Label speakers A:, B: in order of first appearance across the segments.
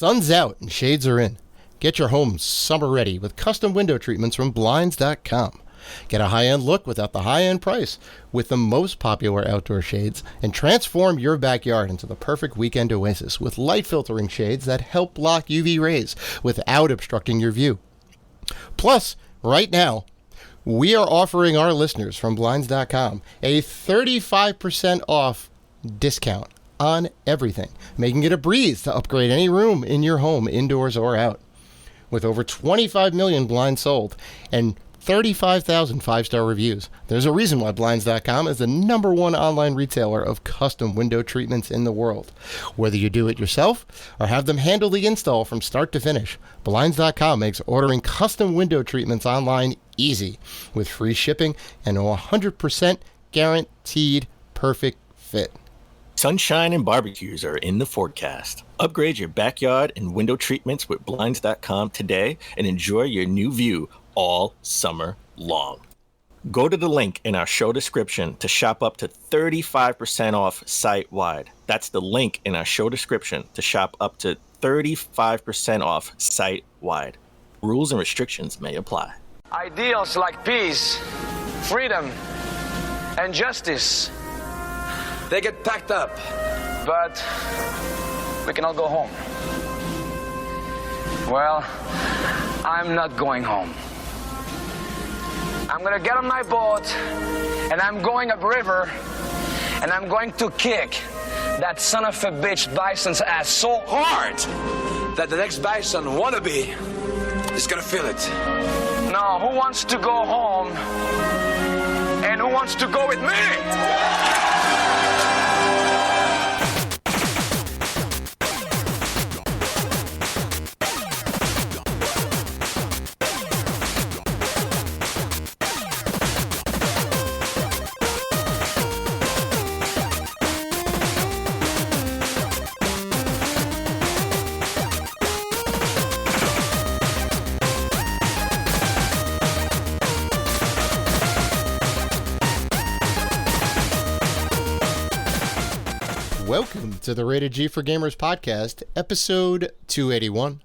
A: Sun's out and shades are in. Get your home summer ready with custom window treatments from Blinds.com. Get a high-end look without the high-end price with the most popular outdoor shades, and transform your backyard into the perfect weekend oasis with light filtering shades that help block UV rays without obstructing your view. Plus, right now, we are offering our listeners from Blinds.com a 35% off discount on everything, making it a breeze to upgrade any room in your home, indoors or out. With over 25 million blinds sold and 35,000 five-star reviews, there's a reason why Blinds.com is the #1 online retailer of custom window treatments in the world. Whether you do it yourself or have them handle the install from start to finish, Blinds.com makes ordering custom window treatments online easy, with free shipping and a 100% guaranteed perfect fit.
B: Sunshine and barbecues are in the forecast. Upgrade your backyard and window treatments with Blinds.com today and enjoy your new view all summer long. Go to the link in our show description to shop up to 35% off site-wide. That's the link in our show description to shop up to 35% off site-wide. Rules and restrictions may apply.
C: Ideals like peace, freedom, and justice, they get packed up, but we can all go home. Well, I'm not going home. I'm gonna get on my boat, and I'm going upriver, and I'm going to kick that son of a bitch bison's ass so hard that the next bison wannabe is gonna feel it. Now, who wants to go home, and who wants to go with me?
A: Welcome to the Rated G for Gamers podcast, episode 281.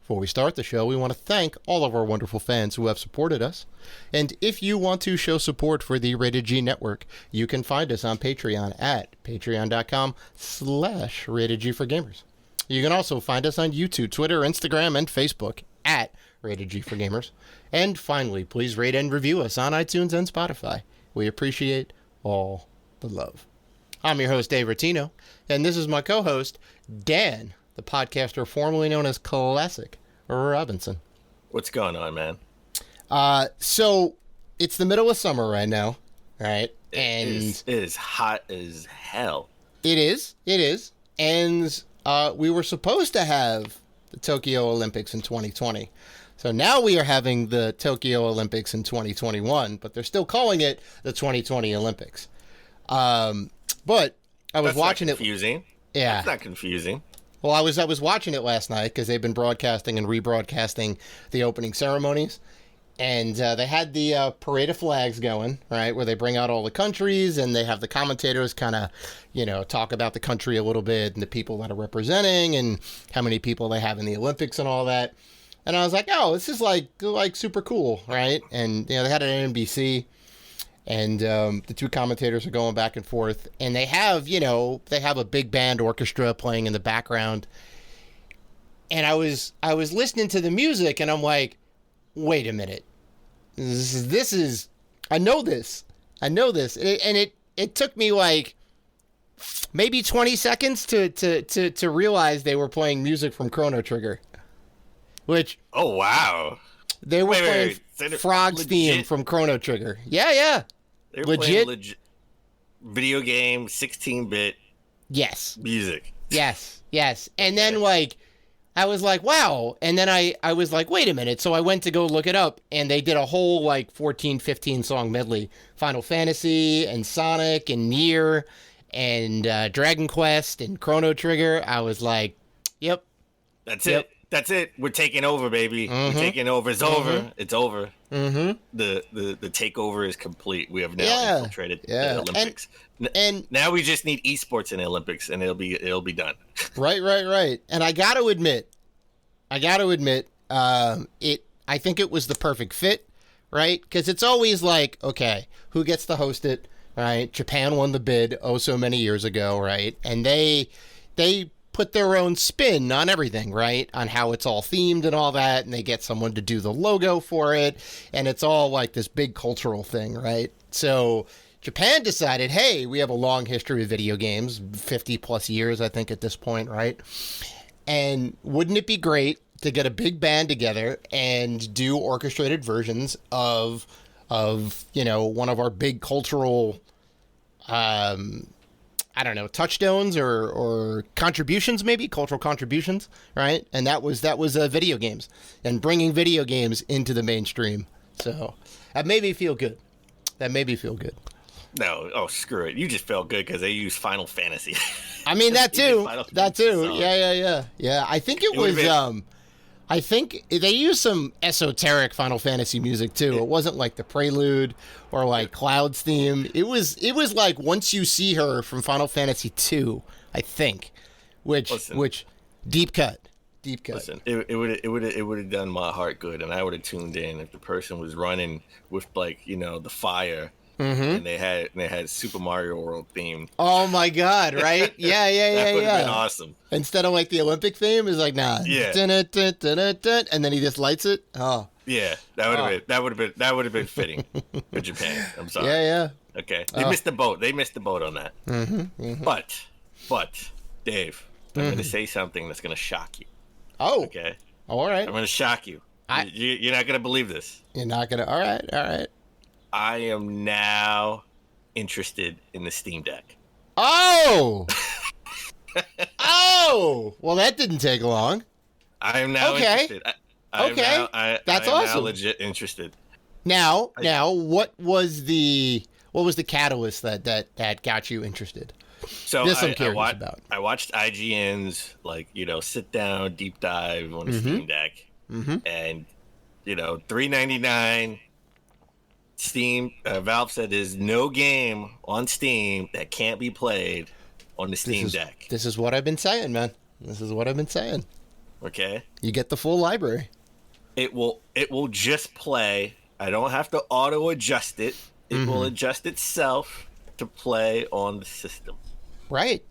A: Before we start the show, we want to thank all of our wonderful fans who have supported us. And if you want to show support for the Rated G network, you can find us on Patreon at patreon.com/Rated G for Gamers. You can also find us on YouTube, Twitter, Instagram, and Facebook at Rated G for Gamers. And finally, please rate and review us on iTunes and Spotify. We appreciate all the love. I'm your host, Dave Rattino, and this is my co-host, Dan, the podcaster formerly known as Classic Robinson.
B: What's going on, man?
A: So it's the middle of summer right now, right? And
B: it is hot as hell.
A: It is. And we were supposed to have the Tokyo Olympics in 2020. So now we are having the Tokyo Olympics in 2021, but they're still calling it the 2020 Olympics. But I was watching it.
B: Confusing.
A: Yeah.
B: That's not confusing.
A: Well, I was watching it last night because they've been broadcasting and rebroadcasting the opening ceremonies. And they had the parade of flags going, right, where they bring out all the countries and they have the commentators kind of, talk about the country a little bit and the people that are representing and how many people they have in the Olympics and all that. And I was like, oh, this is like super cool, right? And, they had it on NBC. And the two commentators are going back and forth, and they have a big band orchestra playing in the background. And I was listening to the music, and I'm like, wait a minute, this is I know this, and it took me like maybe 20 seconds to realize they were playing music from Chrono Trigger, which
B: wow,
A: they were playing Frog's theme from Chrono Trigger. Yeah.
B: They're legit video game 16-bit music. Yes.
A: And then I was like, wow. And then I was like, wait a minute. So I went to go look it up, and they did a whole 14, 15 song medley. Final Fantasy and Sonic and Nier and Dragon Quest and Chrono Trigger. I was like, yep.
B: That's it. We're taking over, baby.
A: Mm-hmm.
B: We're taking over. It's over. It's over.
A: Mm-hmm.
B: The takeover is complete. We have now infiltrated the Olympics. And now we just need esports in the Olympics, and it'll be done.
A: Right. And I got to admit, I got to admit, I think it was the perfect fit, right? Because it's always like, okay, who gets to host it, right? Japan won the bid so many years ago, right? And they put their own spin on everything, right? On how it's all themed and all that, and they get someone to do the logo for it, and it's all like this big cultural thing, right? So Japan decided, hey, we have a long history of video games, 50 plus years, I think, at this point, right? And wouldn't it be great to get a big band together and do orchestrated versions of one of our big cultural I don't know, touchstones or contributions, maybe cultural contributions, right? And that was video games and bringing video games into the mainstream. So that made me feel good.
B: No, screw it. You just felt good because they used Final Fantasy.
A: I mean that too. Yeah. I think it was. I think they used some esoteric Final Fantasy music too. It wasn't like the Prelude or like Cloud's theme. It was like Once You See Her from Final Fantasy 2, I think, which deep cut.
B: Listen, it would have done my heart good, and I would have tuned in if the person was running with like the fire. Mm-hmm. And they had Super Mario World theme.
A: Oh my God! Right? Yeah.
B: That would have been awesome.
A: Instead of like the Olympic theme, is like nah.
B: Yeah.
A: And then he just lights it. Oh.
B: Yeah, that would have been fitting for Japan. I'm sorry.
A: Yeah.
B: Okay, they missed the boat. They missed the boat on that.
A: Mm-hmm.
B: But Dave, I'm going to say something that's going to shock you.
A: Oh.
B: Okay.
A: All right.
B: I'm going to shock you. You're not going to believe this.
A: You're not going to. All right.
B: I am now interested in the Steam Deck.
A: Oh! Well, that didn't take long.
B: I am now interested.
A: That's awesome.
B: Now legit interested.
A: Now, what was the catalyst that got you interested?
B: So
A: this I'm curious about.
B: I watched IGN's sit down deep dive on the Steam Deck, and $3.99. Steam, Valve said there's no game on Steam that can't be played on the Steam Deck.
A: This is what I've been saying, man.
B: Okay.
A: You get the full library.
B: It will just play. I don't have to auto adjust it. It will adjust itself to play on the system.
A: Right.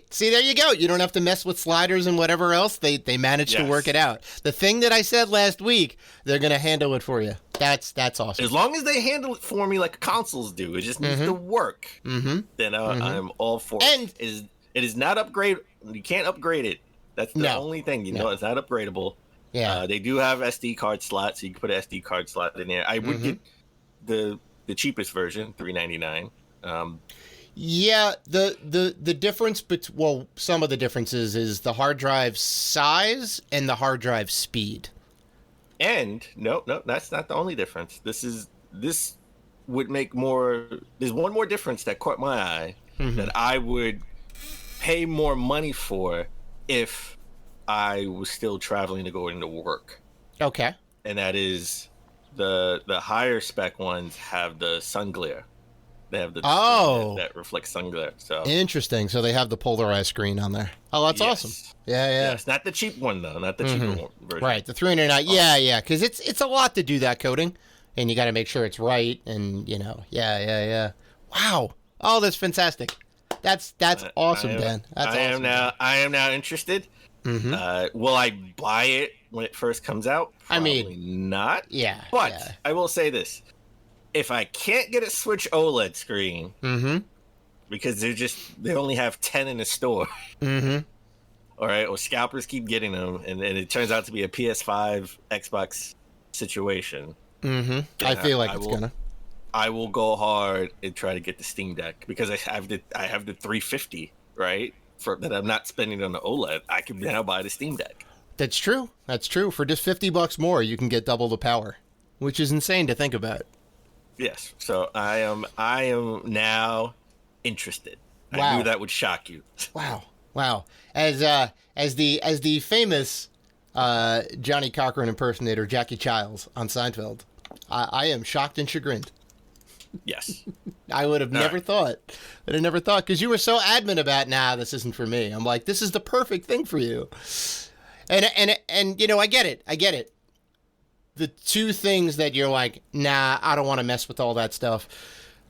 A: See, there you go. You don't have to mess with sliders and whatever else. They managed to work it out. The thing that I said last week, they're going to handle it for you. That's awesome.
B: As long as they handle it for me like consoles do, it just needs to work. Then I'm all for it. It is not upgrade. You can't upgrade it. That's the only thing. It's not upgradable.
A: Yeah.
B: They do have SD card slots, so you can put an SD card slot in there. I would get the cheapest version, $3.99.
A: Yeah, the difference some of the differences is the hard drive size and the hard drive speed.
B: And no, that's not the only difference. This would make more. There's one more difference that caught my eye that I would pay more money for if I was still traveling to go into work. Okay. And that is the higher spec ones have the sun glare. They have the that reflects sun glare. So
A: interesting. So they have the polarized screen on there. Oh, that's awesome. Yeah.
B: It's not the cheap one though. Not the cheaper one version.
A: Right. The $399. Yeah. Because it's a lot to do that coding, and you got to make sure it's right. And Yeah. Wow. Oh, that's fantastic. That's awesome, Dan. That's awesome.
B: I am now interested. Will I buy it when it first comes out? Probably not.
A: Yeah.
B: But I will say this. If I can't get a Switch OLED screen, because they only have 10 in the store, all right, or scalpers keep getting them, and it turns out to be a PS5 Xbox situation.
A: I feel like
B: I will go hard and try to get the Steam Deck because I have the 350, right? That I'm not spending on the OLED. I can now buy the Steam Deck.
A: That's true. For just $50 more, you can get double the power, which is insane to think about.
B: Yes, so I am now interested.
A: Wow.
B: I knew that would shock you.
A: Wow. As the famous Johnny Cochran impersonator Jackie Childs on Seinfeld, I am shocked and chagrined.
B: Yes.
A: I would have never thought. I'd have never thought because you were so adamant about, this isn't for me. I'm like, this is the perfect thing for you. And I get it. The two things that you're like, nah, I don't want to mess with all that stuff,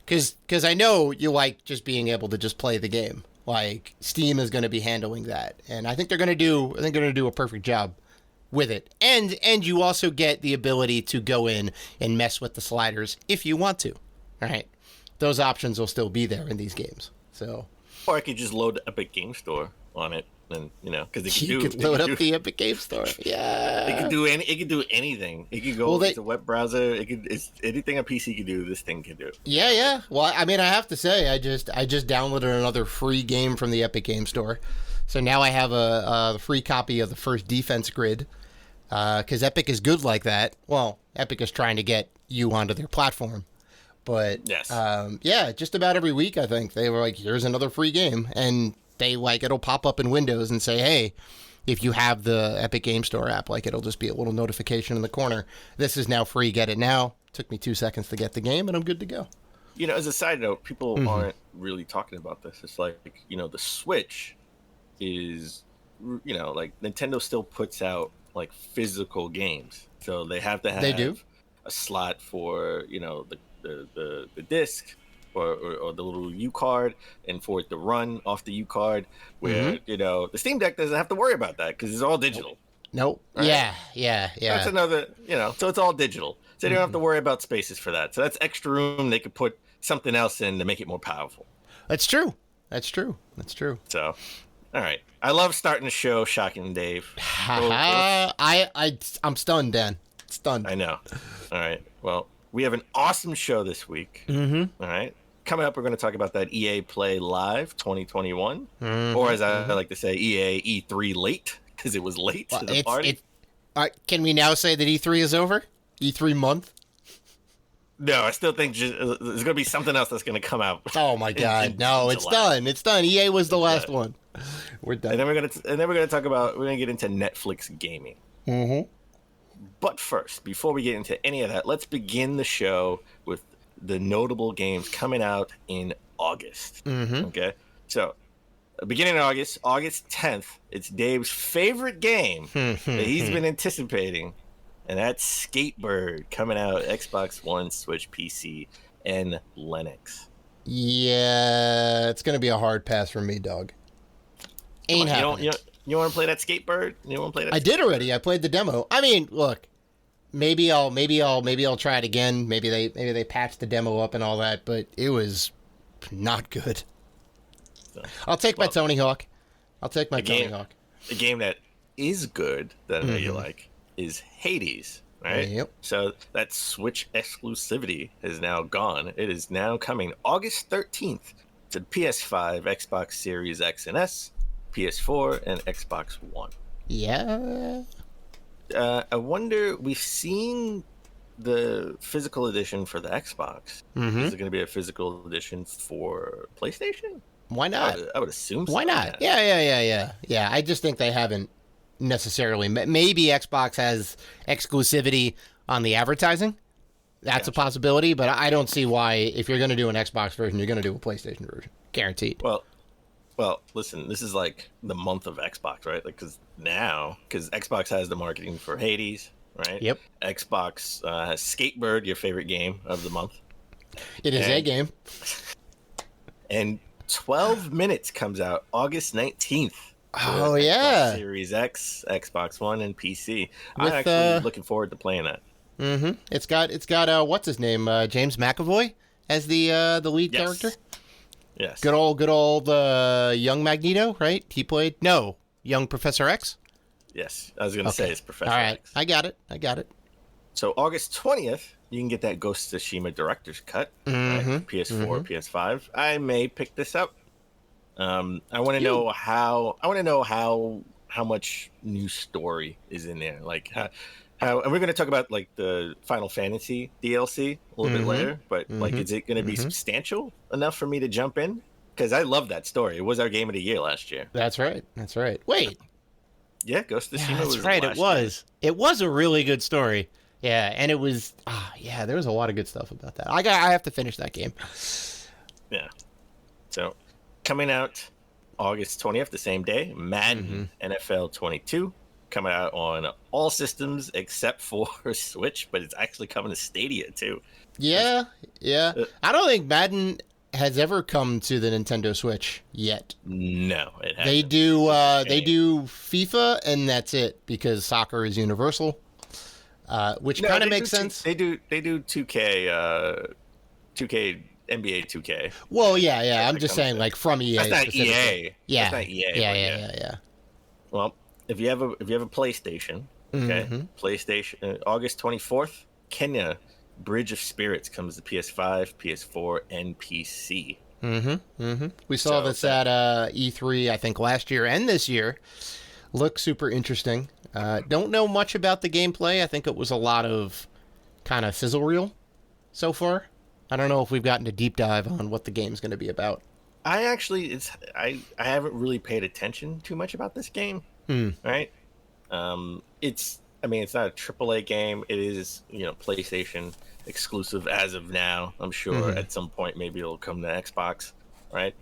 A: because I know you like just being able to just play the game. Like Steam is going to be handling that, and I think they're going to do a perfect job with it. And you also get the ability to go in and mess with the sliders if you want to. All right, those options will still be there in these games. So,
B: or I could just load the Epic Game Store on it. And because
A: you could load up the Epic Game Store. Yeah,
B: it could do anything. It could go to a web browser. It's anything a PC could do. This thing can do.
A: Yeah. Well, I mean, I have to say, I just downloaded another free game from the Epic Game Store, so now I have a free copy of the first Defense Grid. Because Epic is good like that. Well, Epic is trying to get you onto their platform, but
B: yes,
A: just about every week I think they were like, "Here's another free game," and it'll pop up in Windows and say, hey, if you have the Epic Game Store app, it'll just be a little notification in the corner. This is now free. Get it now. Took me 2 seconds to get the game, and I'm good to go.
B: As a side note, people aren't really talking about this. It's like, the Switch is, like Nintendo still puts out like physical games. So they have to have a slot for, the disc. Or the little U card, and for it to run off the U card, where the Steam Deck doesn't have to worry about that because it's all digital.
A: Nope. Right? Yeah.
B: That's another, so it's all digital, so they don't have to worry about spaces for that. So that's extra room they could put something else in to make it more powerful.
A: That's true.
B: So, all right, I love starting the show shocking Dave.
A: I'm stunned, Dan. Stunned.
B: I know. All right. Well, we have an awesome show this week. All right. Coming up, we're going to talk about that EA Play Live 2021, or as I like to say, EA E3 late, because it was late to the party.
A: Can we now say that E3 is over? E3 month?
B: No, I still think there's going to be something else that's going to come out.
A: Oh my God! No, it's done. It's done. EA was the last one. We're done.
B: And then we're going to talk about. We're going to get into Netflix gaming. But first, before we get into any of that, let's begin the show with the notable games coming out in August. Okay, so beginning of August 10th, it's Dave's favorite game that he's been anticipating, and that's Skatebird coming out Xbox One, Switch, PC, and Linux.
A: Yeah, it's gonna be a hard pass for me, dog. Ain't happening.
B: You want to play that Skatebird? You want to play that?
A: I did already. I played the demo. I mean, look. Maybe I'll try it again. Maybe they patched the demo up and all that, but it was not good. I'll take my Tony Hawk. Tony Hawk.
B: The game that is good that I know you like is Hades, right?
A: Yep.
B: So that Switch exclusivity is now gone. It is now coming August 13th to PS5, Xbox Series X and S, PS4, and Xbox One.
A: Yeah.
B: I wonder, we've seen the physical edition for the Xbox. Is it going to be a physical edition for PlayStation?
A: Why not?
B: I would assume so.
A: Why not? Yeah. I just think they haven't necessarily. Maybe Xbox has exclusivity on the advertising. That's a possibility, but I don't see why, if you're going to do an Xbox version, you're going to do a PlayStation version. Guaranteed.
B: Well, listen, this is like the month of Xbox, right? Like, because Xbox has the marketing for Hades, right?
A: Yep.
B: Xbox has Skatebird, your favorite game of the month.
A: It is a game.
B: And 12 Minutes comes out August 19th.
A: Oh, yeah.
B: Xbox Series X, Xbox One, and PC. I'm actually looking forward to playing that.
A: It's got what's his name? James McAvoy as the lead character.
B: Yes.
A: Good old young Magneto, right? He played young Professor X.
B: Yes, I was going to say it's Professor
A: All right,
B: X.
A: I got it.
B: So August 20th, you can get that Ghost of Tsushima Director's Cut. Right? PS4, PS5. I may pick this up. I want to know how much new story is in there. Like how, and we're going to talk about like the Final Fantasy DLC a little bit later. But like, is it going to be substantial enough for me to jump in? Because I love that story. It was our game of the year last year.
A: That's right. Wait.
B: Yeah, Ghost of Tsushima was
A: right.
B: last
A: It was.
B: year.
A: It was a really good story. Yeah, and it was. There was a lot of good stuff about that. I have to finish that game.
B: Yeah. So, coming out August 20th, the same day, Madden NFL 22. coming out on all systems except for Switch, but it's actually coming to Stadia too.
A: Yeah. I don't think Madden has ever come to the Nintendo Switch yet.
B: No, it hasn't.
A: They do FIFA, and that's it, because soccer is universal, which kind of makes sense.
B: They do 2K, 2K NBA 2K.
A: Well, yeah. I'm just saying, like, from EA.
B: That's not EA.
A: Yeah,
B: That's not EA.
A: Yeah.
B: Well, if you have a PlayStation, okay, PlayStation, August 24th, Kenya Bridge of Spirits comes to PS5, PS4, and PC.
A: We saw this at E3, I think, last year and this year. Looks super interesting. Don't know much about the gameplay. I think it was a lot of kind of sizzle reel so far. I don't know if we've gotten a deep dive on what the game's going to be about.
B: I haven't really paid attention too much about this game. Right? It's not a AAA game. It is, PlayStation exclusive as of now. I'm sure at some point maybe it'll come to Xbox, right?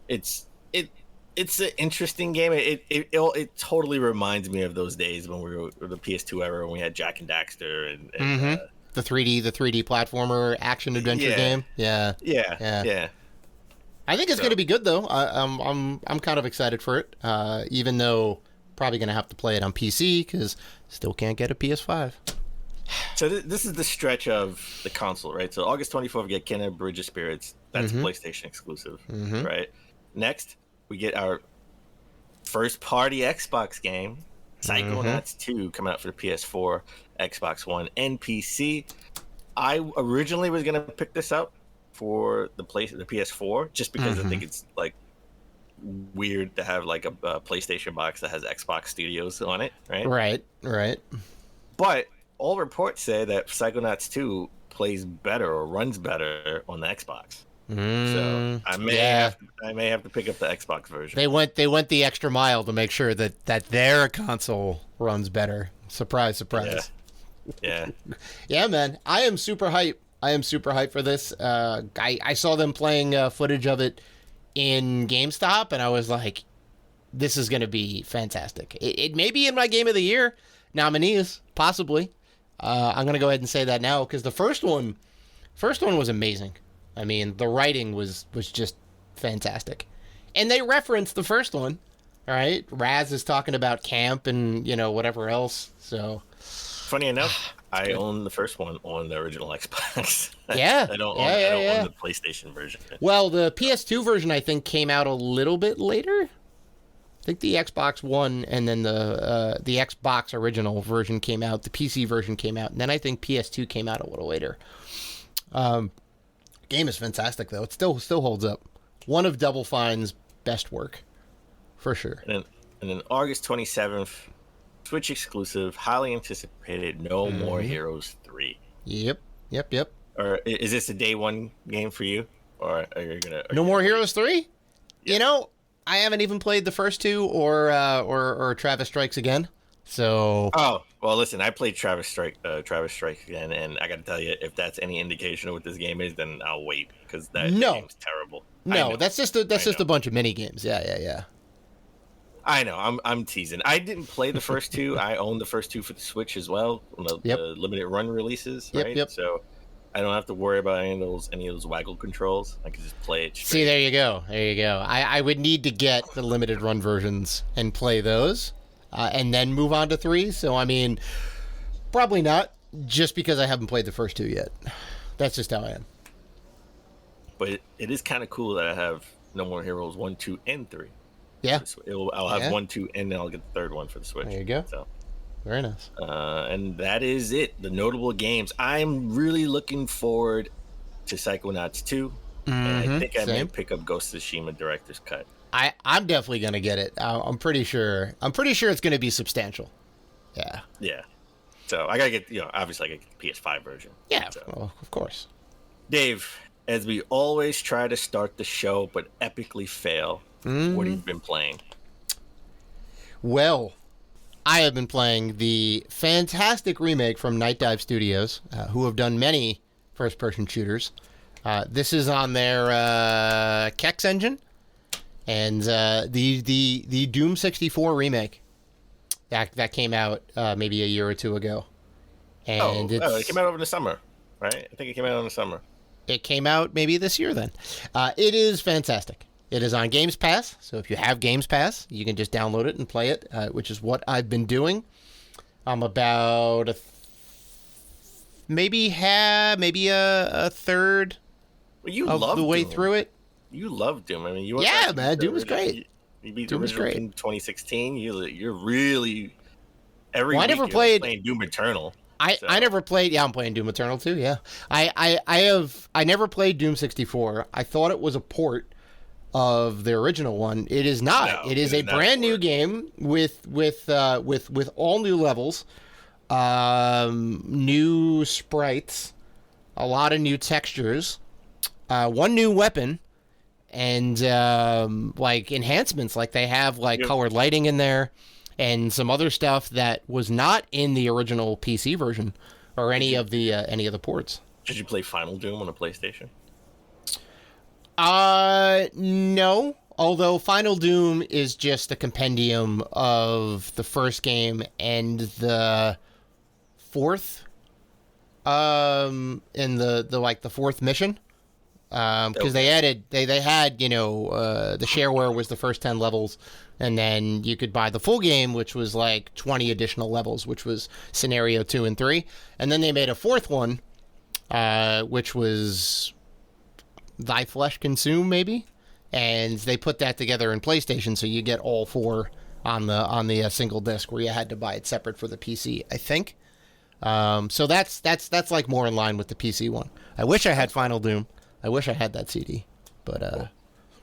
B: It's an interesting game. It totally reminds me of those days when we were the PS2 era, when we had Jak and Daxter and
A: the 3D platformer action adventure game. Yeah. I think it's going to be good though. I'm kind of excited for it. Even though probably going to have to play it on PC because still can't get a PS5.
B: So this is the stretch of the console, right? So August 24th, we get Kena Bridge of Spirits. That's PlayStation exclusive, right? Next, we get our first-party Xbox game, Psychonauts 2, coming out for the PS4, Xbox One, and PC. I originally was going to pick this up for the PS4 just because I think it's like weird to have like a PlayStation box that has Xbox Studios on it, right?
A: Right.
B: But all reports say that Psychonauts 2 plays better or runs better on the Xbox. So I may have to pick up the Xbox version.
A: They went the extra mile to make sure that their console runs better. Surprise.
B: Yeah.
A: Yeah, man. I am super hyped. For this. I saw them playing footage of it in GameStop, and I was like, this is going to be fantastic. It may be in my Game of the Year nominees, possibly. I'm going to go ahead and say that now, because the first one was amazing. I mean, the writing was just fantastic. And they referenced the first one, all right? Raz is talking about camp and, whatever else, so...
B: Funny enough, I own the first one on the original Xbox.
A: Yeah.
B: I don't own the PlayStation version.
A: Well, the PS2 version, I think, came out a little bit later. I think the Xbox One and then the Xbox original version came out. The PC version came out. And then I think PS2 came out a little later. Game is fantastic, though. It still holds up. One of Double Fine's best work, for sure.
B: And then August 27th, Switch exclusive, highly anticipated, No More Heroes 3.
A: Yep.
B: Or is this a day one game for you? Or are you gonna...
A: No More Heroes 3? Yeah. I haven't even played the first two or Travis Strikes Again. So...
B: Oh, well, listen, I played Travis Strikes Again, and I got to tell you, if that's any indication of what this game is, then I'll wait, because that game's terrible.
A: No, that's just a bunch of mini games. Yeah.
B: I know. I'm teasing. I didn't play the first two. I own the first two for the Switch as well. The limited run releases, right?
A: Yep.
B: So I don't have to worry about any of those waggle controls. I can just play it straight.
A: See, there you go. I would need to get the limited run versions and play those, and then move on to 3. So I mean, probably not, just because I haven't played the first two yet. That's just how I am.
B: But it is kind of cool that I have No More Heroes 1, 2, and 3.
A: Yeah.
B: I'll have 1, 2, and then I'll get the third one for the Switch.
A: There you go.
B: So,
A: very nice.
B: And that is it. The notable games. I'm really looking forward to Psychonauts 2. And I think I may pick up Ghost of Tsushima Director's Cut.
A: I'm definitely gonna get it. I'm pretty sure it's gonna be substantial. Yeah.
B: Yeah. So I gotta get obviously I get the PS5 version.
A: Yeah.
B: So.
A: Well, of course.
B: Dave, as we always try to start the show but epically fail, what have you been playing?
A: Well, I have been playing the fantastic remake from Night Dive Studios, who have done many first-person shooters. This is on their Kex engine, and the Doom 64 remake. that came out maybe a year or two ago, and
B: it came out over the summer, right? I think it came out in the summer.
A: It came out maybe this year then. It is fantastic. It is on Games Pass, so if you have Games Pass, you can just download it and play it, which is what I've been doing. I'm about maybe a third of the way through it.
B: You love Doom. I mean,
A: man, Doom is great.
B: You beat the original in 2016. You're really every
A: I
B: week
A: never
B: you're
A: played
B: playing Doom Eternal.
A: I never played. Yeah, I'm playing Doom Eternal too. Yeah, I never played Doom 64. I thought it was a port of the original one. It is not.
B: No,
A: it is a brand new game with all new levels, new sprites, a lot of new textures, one new weapon, and like enhancements. Like they have colored lighting in there, and some other stuff that was not in the original PC version or any of the ports.
B: Did you play Final Doom on a PlayStation?
A: No. Although Final Doom is just a compendium of the first game and the fourth, in the fourth mission. Because they had the shareware was the first 10 levels, and then you could buy the full game, which was like 20 additional levels, which was scenario 2 and 3. And then they made a fourth one, which was Thy Flesh Consume, maybe, and they put that together in PlayStation, so you get all four on the single disc, where you had to buy it separate for the PC, I think. So that's like more in line with the PC one. I wish I had Final Doom. I wish I had that CD, but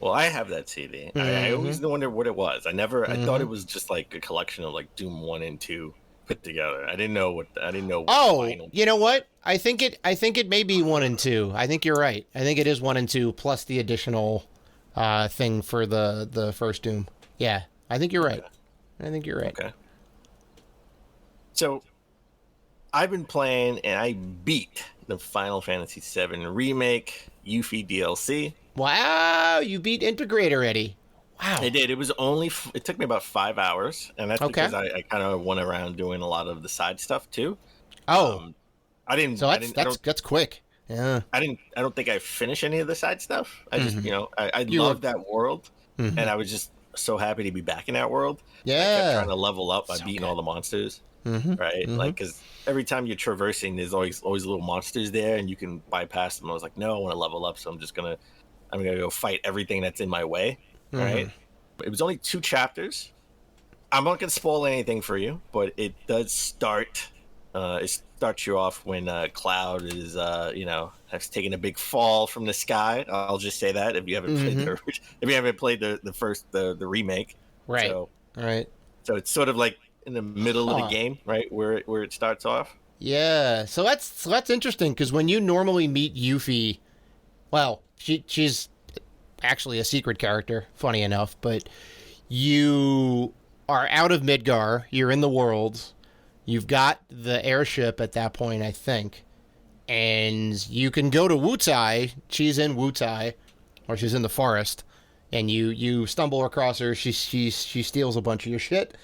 B: well, I have that CD. I always wondered what it was. I thought it was just like a collection of like Doom 1 and 2 put together. I didn't know.
A: Oh, you know what? I think it may be 1 and 2. I think you're right. I think it is 1 and 2 plus the additional thing for the first Doom. Yeah, I think you're right.
B: Okay.
A: I think you're right.
B: Okay. So, I've been playing and I beat the Final Fantasy VII Remake Yuffie DLC.
A: Wow, you beat Integrate already. Wow.
B: I did. It was it took me about 5 hours, and that's because I kind of went around doing a lot of the side stuff too.
A: Oh.
B: I didn't.
A: So
B: that's
A: quick. Yeah.
B: I don't think I finished any of the side stuff. I just, I love that world, and I was just so happy to be back in that world.
A: Yeah.
B: I kept trying to level up by beating all the monsters. Right? Like, because every time you're traversing, there's always little monsters there, and you can bypass them. I was like, no, I want to level up, so I'm gonna go fight everything that's in my way. Right? It was only 2 chapters. I'm not gonna spoil anything for you, but it does start. It starts you off when Cloud is, has taken a big fall from the sky. I'll just say that if you haven't played the remake,
A: right?
B: So,
A: right.
B: So it's sort of like in the middle of the game, right, where it starts off.
A: Yeah. So that's interesting, because when you normally meet Yuffie, well, she's actually a secret character, funny enough, but you are out of Midgar. You're in the world. You've got the airship at that point, I think, and you can go to Wutai. She's in Wutai, or she's in the forest, and you stumble across her. She steals a bunch of your shit.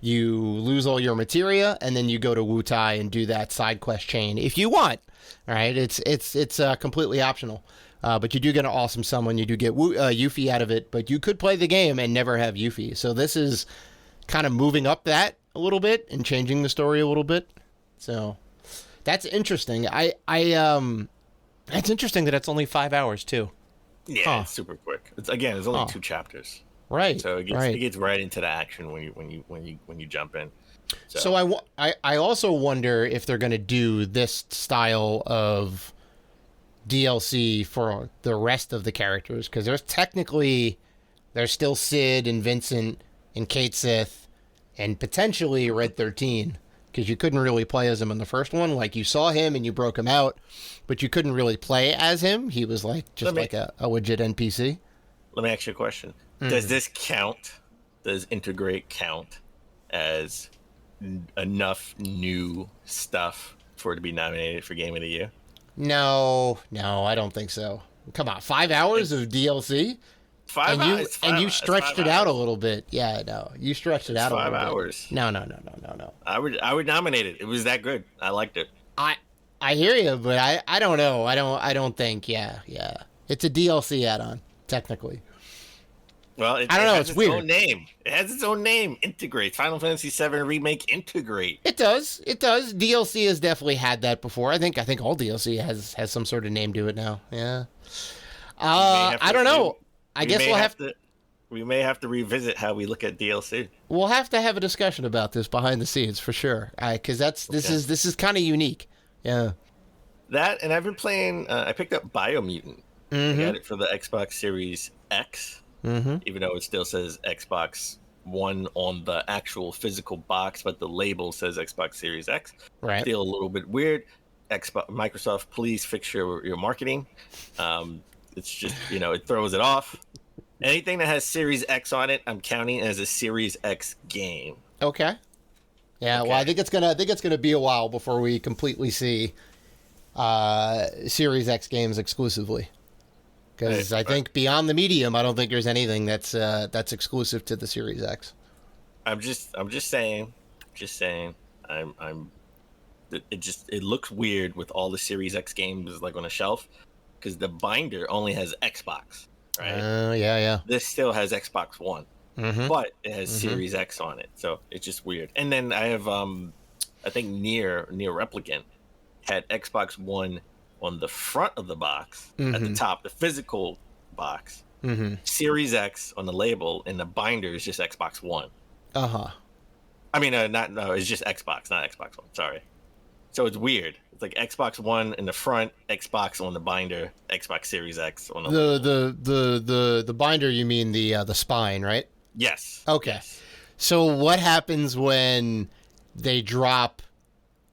A: You lose all your materia, and then you go to Wutai and do that side quest chain if you want. All right, it's completely optional, but you do get an awesome summon. You do get Yuffie out of it, but you could play the game and never have Yuffie. So this is kind of moving up that a little bit and changing the story a little bit. So that's interesting. That's interesting that it's only 5 hours too.
B: Yeah, It's super quick. It's only 2 chapters.
A: Right.
B: So it gets right into the action when you jump in.
A: So I also wonder if they're going to do this style of DLC for the rest of the characters, because there's still Sid and Vincent and Kate Sith and potentially Red 13, because you couldn't really play as him in the first one. Like, you saw him and you broke him out, but you couldn't really play as him. He was like a legit NPC.
B: Let me ask you a question. Does this count? Does Integrate count as enough new stuff for it to be nominated for Game of the Year?
A: No, I don't think so. Come on, 5 hours of DLC?
B: 5 hours.
A: And you stretched it out a little bit. Yeah, no, you stretched it out a little bit.
B: 5 hours.
A: No.
B: I would nominate it. It was that good. I liked it.
A: I hear you, but I don't know. I don't think. Yeah. It's a DLC add-on, technically.
B: Well,
A: I don't know. It's weird.
B: Own name. It has its own name. Integrate. Final Fantasy VII Remake Integrate.
A: It does. DLC has definitely had that before. I think all DLC has some sort of name to it now. Yeah. I don't know. I guess we'll have to.
B: We may have to revisit how we look at DLC.
A: We'll have to have a discussion about this behind the scenes for sure. Because this is kind of unique. Yeah.
B: That, and I've been playing. I picked up Biomutant. I got it for the Xbox Series X. Even though it still says Xbox One on the actual physical box, but the label says Xbox Series X.
A: Right.
B: Still a little bit weird. Microsoft, please fix your marketing. It's just, it throws it off. Anything that has Series X on it, I'm counting as a Series X game.
A: Okay. Yeah. Okay. Well, I think it's gonna be a while before we completely see Series X games exclusively. Because I think beyond the medium, I don't think there's anything that's exclusive to the Series X.
B: I'm just saying. It looks weird with all the Series X games like on a shelf, because the binder only has Xbox, right?
A: Yeah.
B: This still has Xbox One, but it has Series X on it, so it's just weird. And then I have I think Nier Replicant had Xbox One on the front of the box, at the top, the physical box, Series X on the label, and the binder is just Xbox One. I mean, it's just Xbox, not Xbox One. Sorry. So it's weird. It's like Xbox One in the front, Xbox on the binder, Xbox Series X on
A: the binder. You mean the spine, right?
B: Yes.
A: Okay.
B: Yes.
A: So what happens when they drop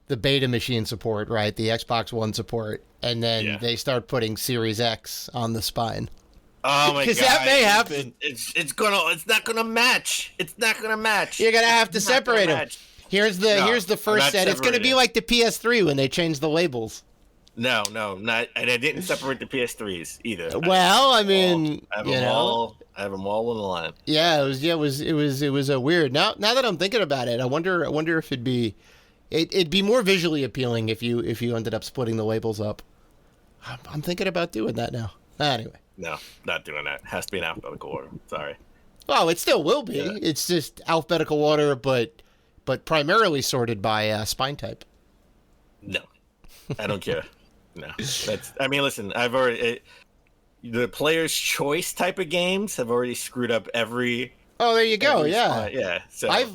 A: the beta machine support, right? The Xbox One support, and then they start putting Series X on the spine.
B: Oh my god!
A: Because that may happen.
B: It's not gonna match. It's not gonna match.
A: You're gonna have to separate them. Here's the first set. It's gonna be like the PS3 when they changed the labels.
B: No, not. And I didn't separate the PS3s either.
A: Well, I mean,
B: I have them all on the line.
A: Yeah, it was a weird. Now that I'm thinking about it, I wonder if it'd be more visually appealing if you ended up splitting the labels up. I'm thinking about doing that now. Anyway.
B: No, not doing that. It has to be in alphabetical order. Sorry.
A: Oh, it still will be. Yeah. It's just alphabetical order, but primarily sorted by spine type.
B: No, I don't care. No, listen. I've already the player's choice type of games have already screwed up every.
A: Oh, there you go. Yeah.
B: Yeah. So
A: I've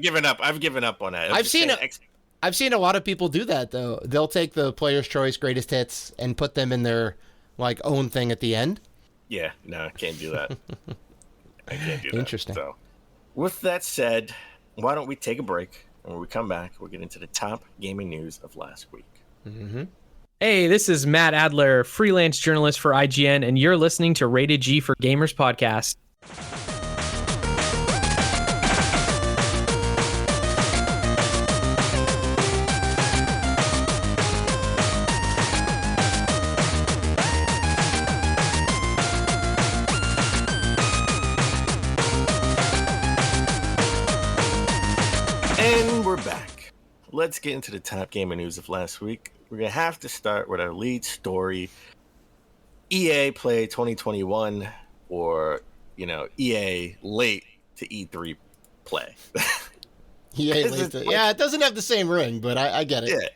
B: given up. I've given up on that.
A: I've seen a lot of people do that though. They'll take the player's choice greatest hits and put them in their own thing at the end.
B: Yeah. No, I can't do that. I can't do that.
A: Interesting.
B: So, with that said, why don't we take a break, and when we come back, we'll get into the top gaming news of last week.
D: Hey, this is Matt Adler, freelance journalist for IGN, and you're listening to Rated G for Gamers podcast.
B: And we're back. Let's get into the top gaming news of last week. We're going to have to start with our lead story. EA Play 2021, or, EA late to E3 Play.
A: EA late to, yeah, it doesn't have the same ring, but I get it.
B: Yeah,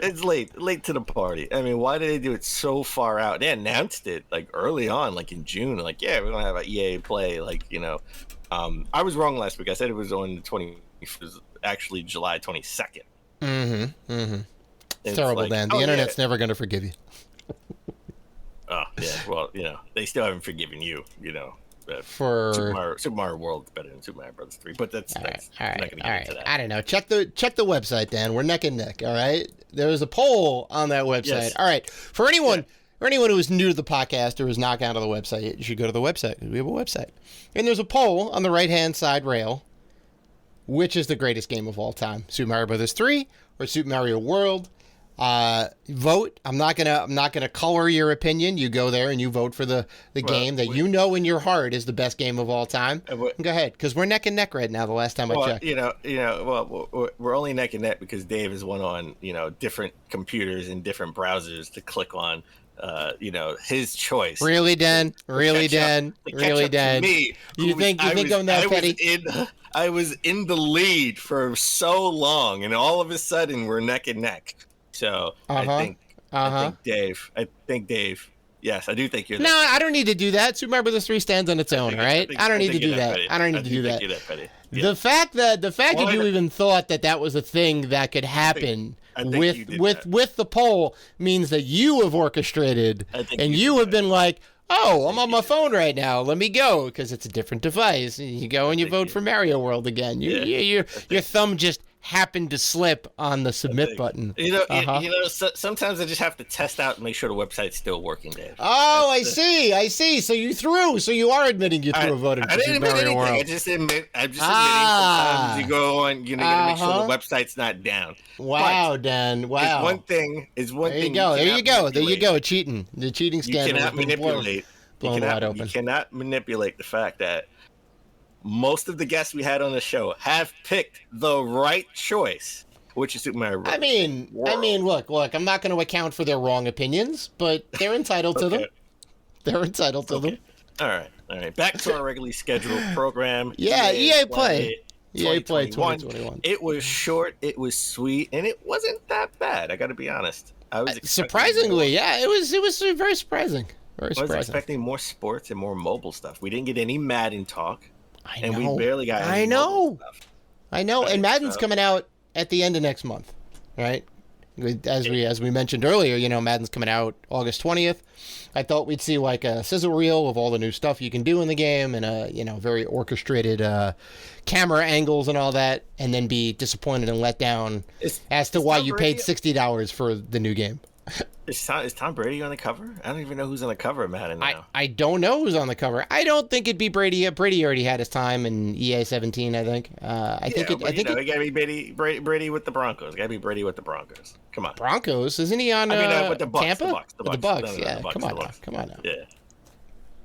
B: it's late to the party. I mean, why did they do it so far out? They announced it, early on, in June. We're going to have an EA Play, I was wrong last week. I said it was on the it was actually July 22nd.
A: It's terrible, Dan. The internet's never going to forgive you.
B: Oh, yeah. Well, they still haven't forgiven you,
A: for
B: Super Mario World's better than Super Mario Bros. 3, but that's
A: all right.
B: I'm not going to get into that.
A: I don't know. Check the website, Dan. We're neck and neck, all right? There was a poll on that website.
B: Yes.
A: All right. For anyone who is new to the podcast or has not gone to the website, you should go to the website. We have a website. And there's a poll on the right-hand side rail. Which is the greatest game of all time? Super Mario Bros. 3 or Super Mario World? Vote. I'm not gonna color your opinion. You go there and you vote for the game that you know in your heart is the best game of all time. Go ahead, because we're neck and neck right now. The last time I checked.
B: We're only neck and neck because Dave is one on different computers and different browsers to click on. His choice.
A: Really, Dan? Really, Dan? Really, Dan?
B: Me,
A: you think I'm that petty?
B: I was in the lead for so long, and all of a sudden we're neck and neck. So I think Dave. Yes, I do think you're.
A: No, I don't need to do that. Super Mario Bros. 3 stands on its own, right? I don't need to do that. I don't need to do that.
B: Yeah.
A: The fact that you even thought that was a thing that could happen with the poll means that you have orchestrated and you have been like, oh, I'm on my phone right now. Let me go because it's a different device. And you go and you vote for Mario World again. Your thumb just happened to slip on the submit button.
B: Sometimes I just have to test out and make sure the website's still working, Dave.
A: Oh, I see. So you threw. So you are admitting you threw a vote in
B: Super Mario World. I'm just admitting sometimes you go on, you gotta make sure the website's not down.
A: Wow, but Dan. Wow.
B: One thing. There you
A: go. Cheating. The cheating scandal.
B: You cannot manipulate. You cannot manipulate the fact that most of the guests we had on the show have picked the right choice, which is Super Mario Bros.
A: I mean, look, I'm not going to account for their wrong opinions, but they're entitled to them. They're entitled to them.
B: All right. Back to our regularly scheduled program.
A: Yeah, EA Play. EA Play 2021.
B: It was short, it was sweet, and it wasn't that bad. I got to be honest. I was
A: surprisingly, it was very surprising. Very surprising.
B: I was expecting more sports and more mobile stuff. We didn't get any Madden talk.
A: I know.
B: And we barely got any stuff.
A: I know. And Madden's coming out at the end of next month, right? As we mentioned earlier, Madden's coming out August 20th. I thought we'd see like a sizzle reel of all the new stuff you can do in the game and very orchestrated camera angles and all that, and then be disappointed and let down as to why you paid $60 for the new game.
B: Is Tom Brady on the cover? I don't even know who's on the cover of Madden now.
A: I don't know who's on the cover. I don't think it'd be Brady. Brady already had his time in EA 17, I think. I think it
B: gotta be Brady with the Broncos. It gotta be Brady with the Broncos. Come on.
A: Broncos? Isn't he on
B: with the Bucs,
A: Tampa?
B: The Bucs.
A: Yeah, come on now.
B: Yeah.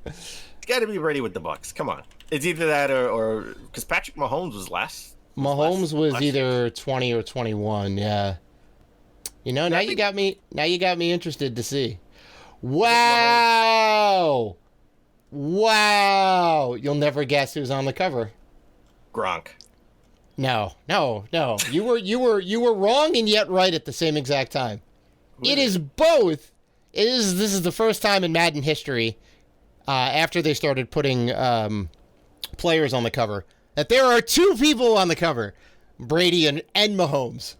B: It's gotta be Brady with the Bucs. Come on. It's either that or because Patrick Mahomes was last.
A: Mahomes was either 20 or 21, yeah. Now you got me interested to see. Wow. You'll never guess who's on the cover.
B: Gronk.
A: No. You were wrong and yet right at the same exact time. It is both. This is the first time in Madden history, after they started putting players on the cover, that there are two people on the cover, Brady and Mahomes.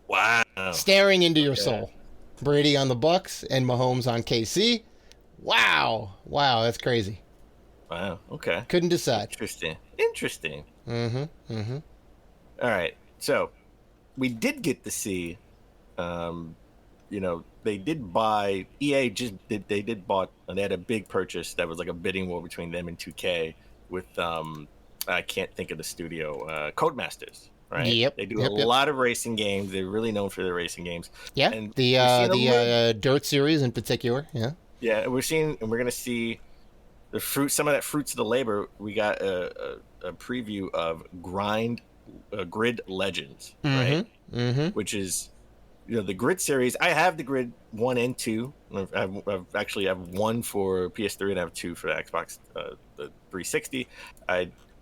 B: Wow.
A: Staring into your soul. Brady on the Bucs and Mahomes on KC. Wow, that's crazy.
B: Wow, okay.
A: Couldn't decide.
B: Interesting. All right, so we did get to see, they did buy, EA they had a big purchase that was like a bidding war between them and 2K with, I can't think of the studio, Codemasters. Right.
A: Yep.
B: They do a lot of racing games. They're really known for their racing games.
A: Yeah. And the Dirt series in particular. Yeah.
B: Yeah, we're gonna see the fruit. Some of that fruits of the labor. We got a preview of Grid Legends, right? Mm-hmm. Which is, the Grid series. I have the Grid 1 and 2. I've actually have 1 for PS3 and I have 2 for the Xbox, the 360.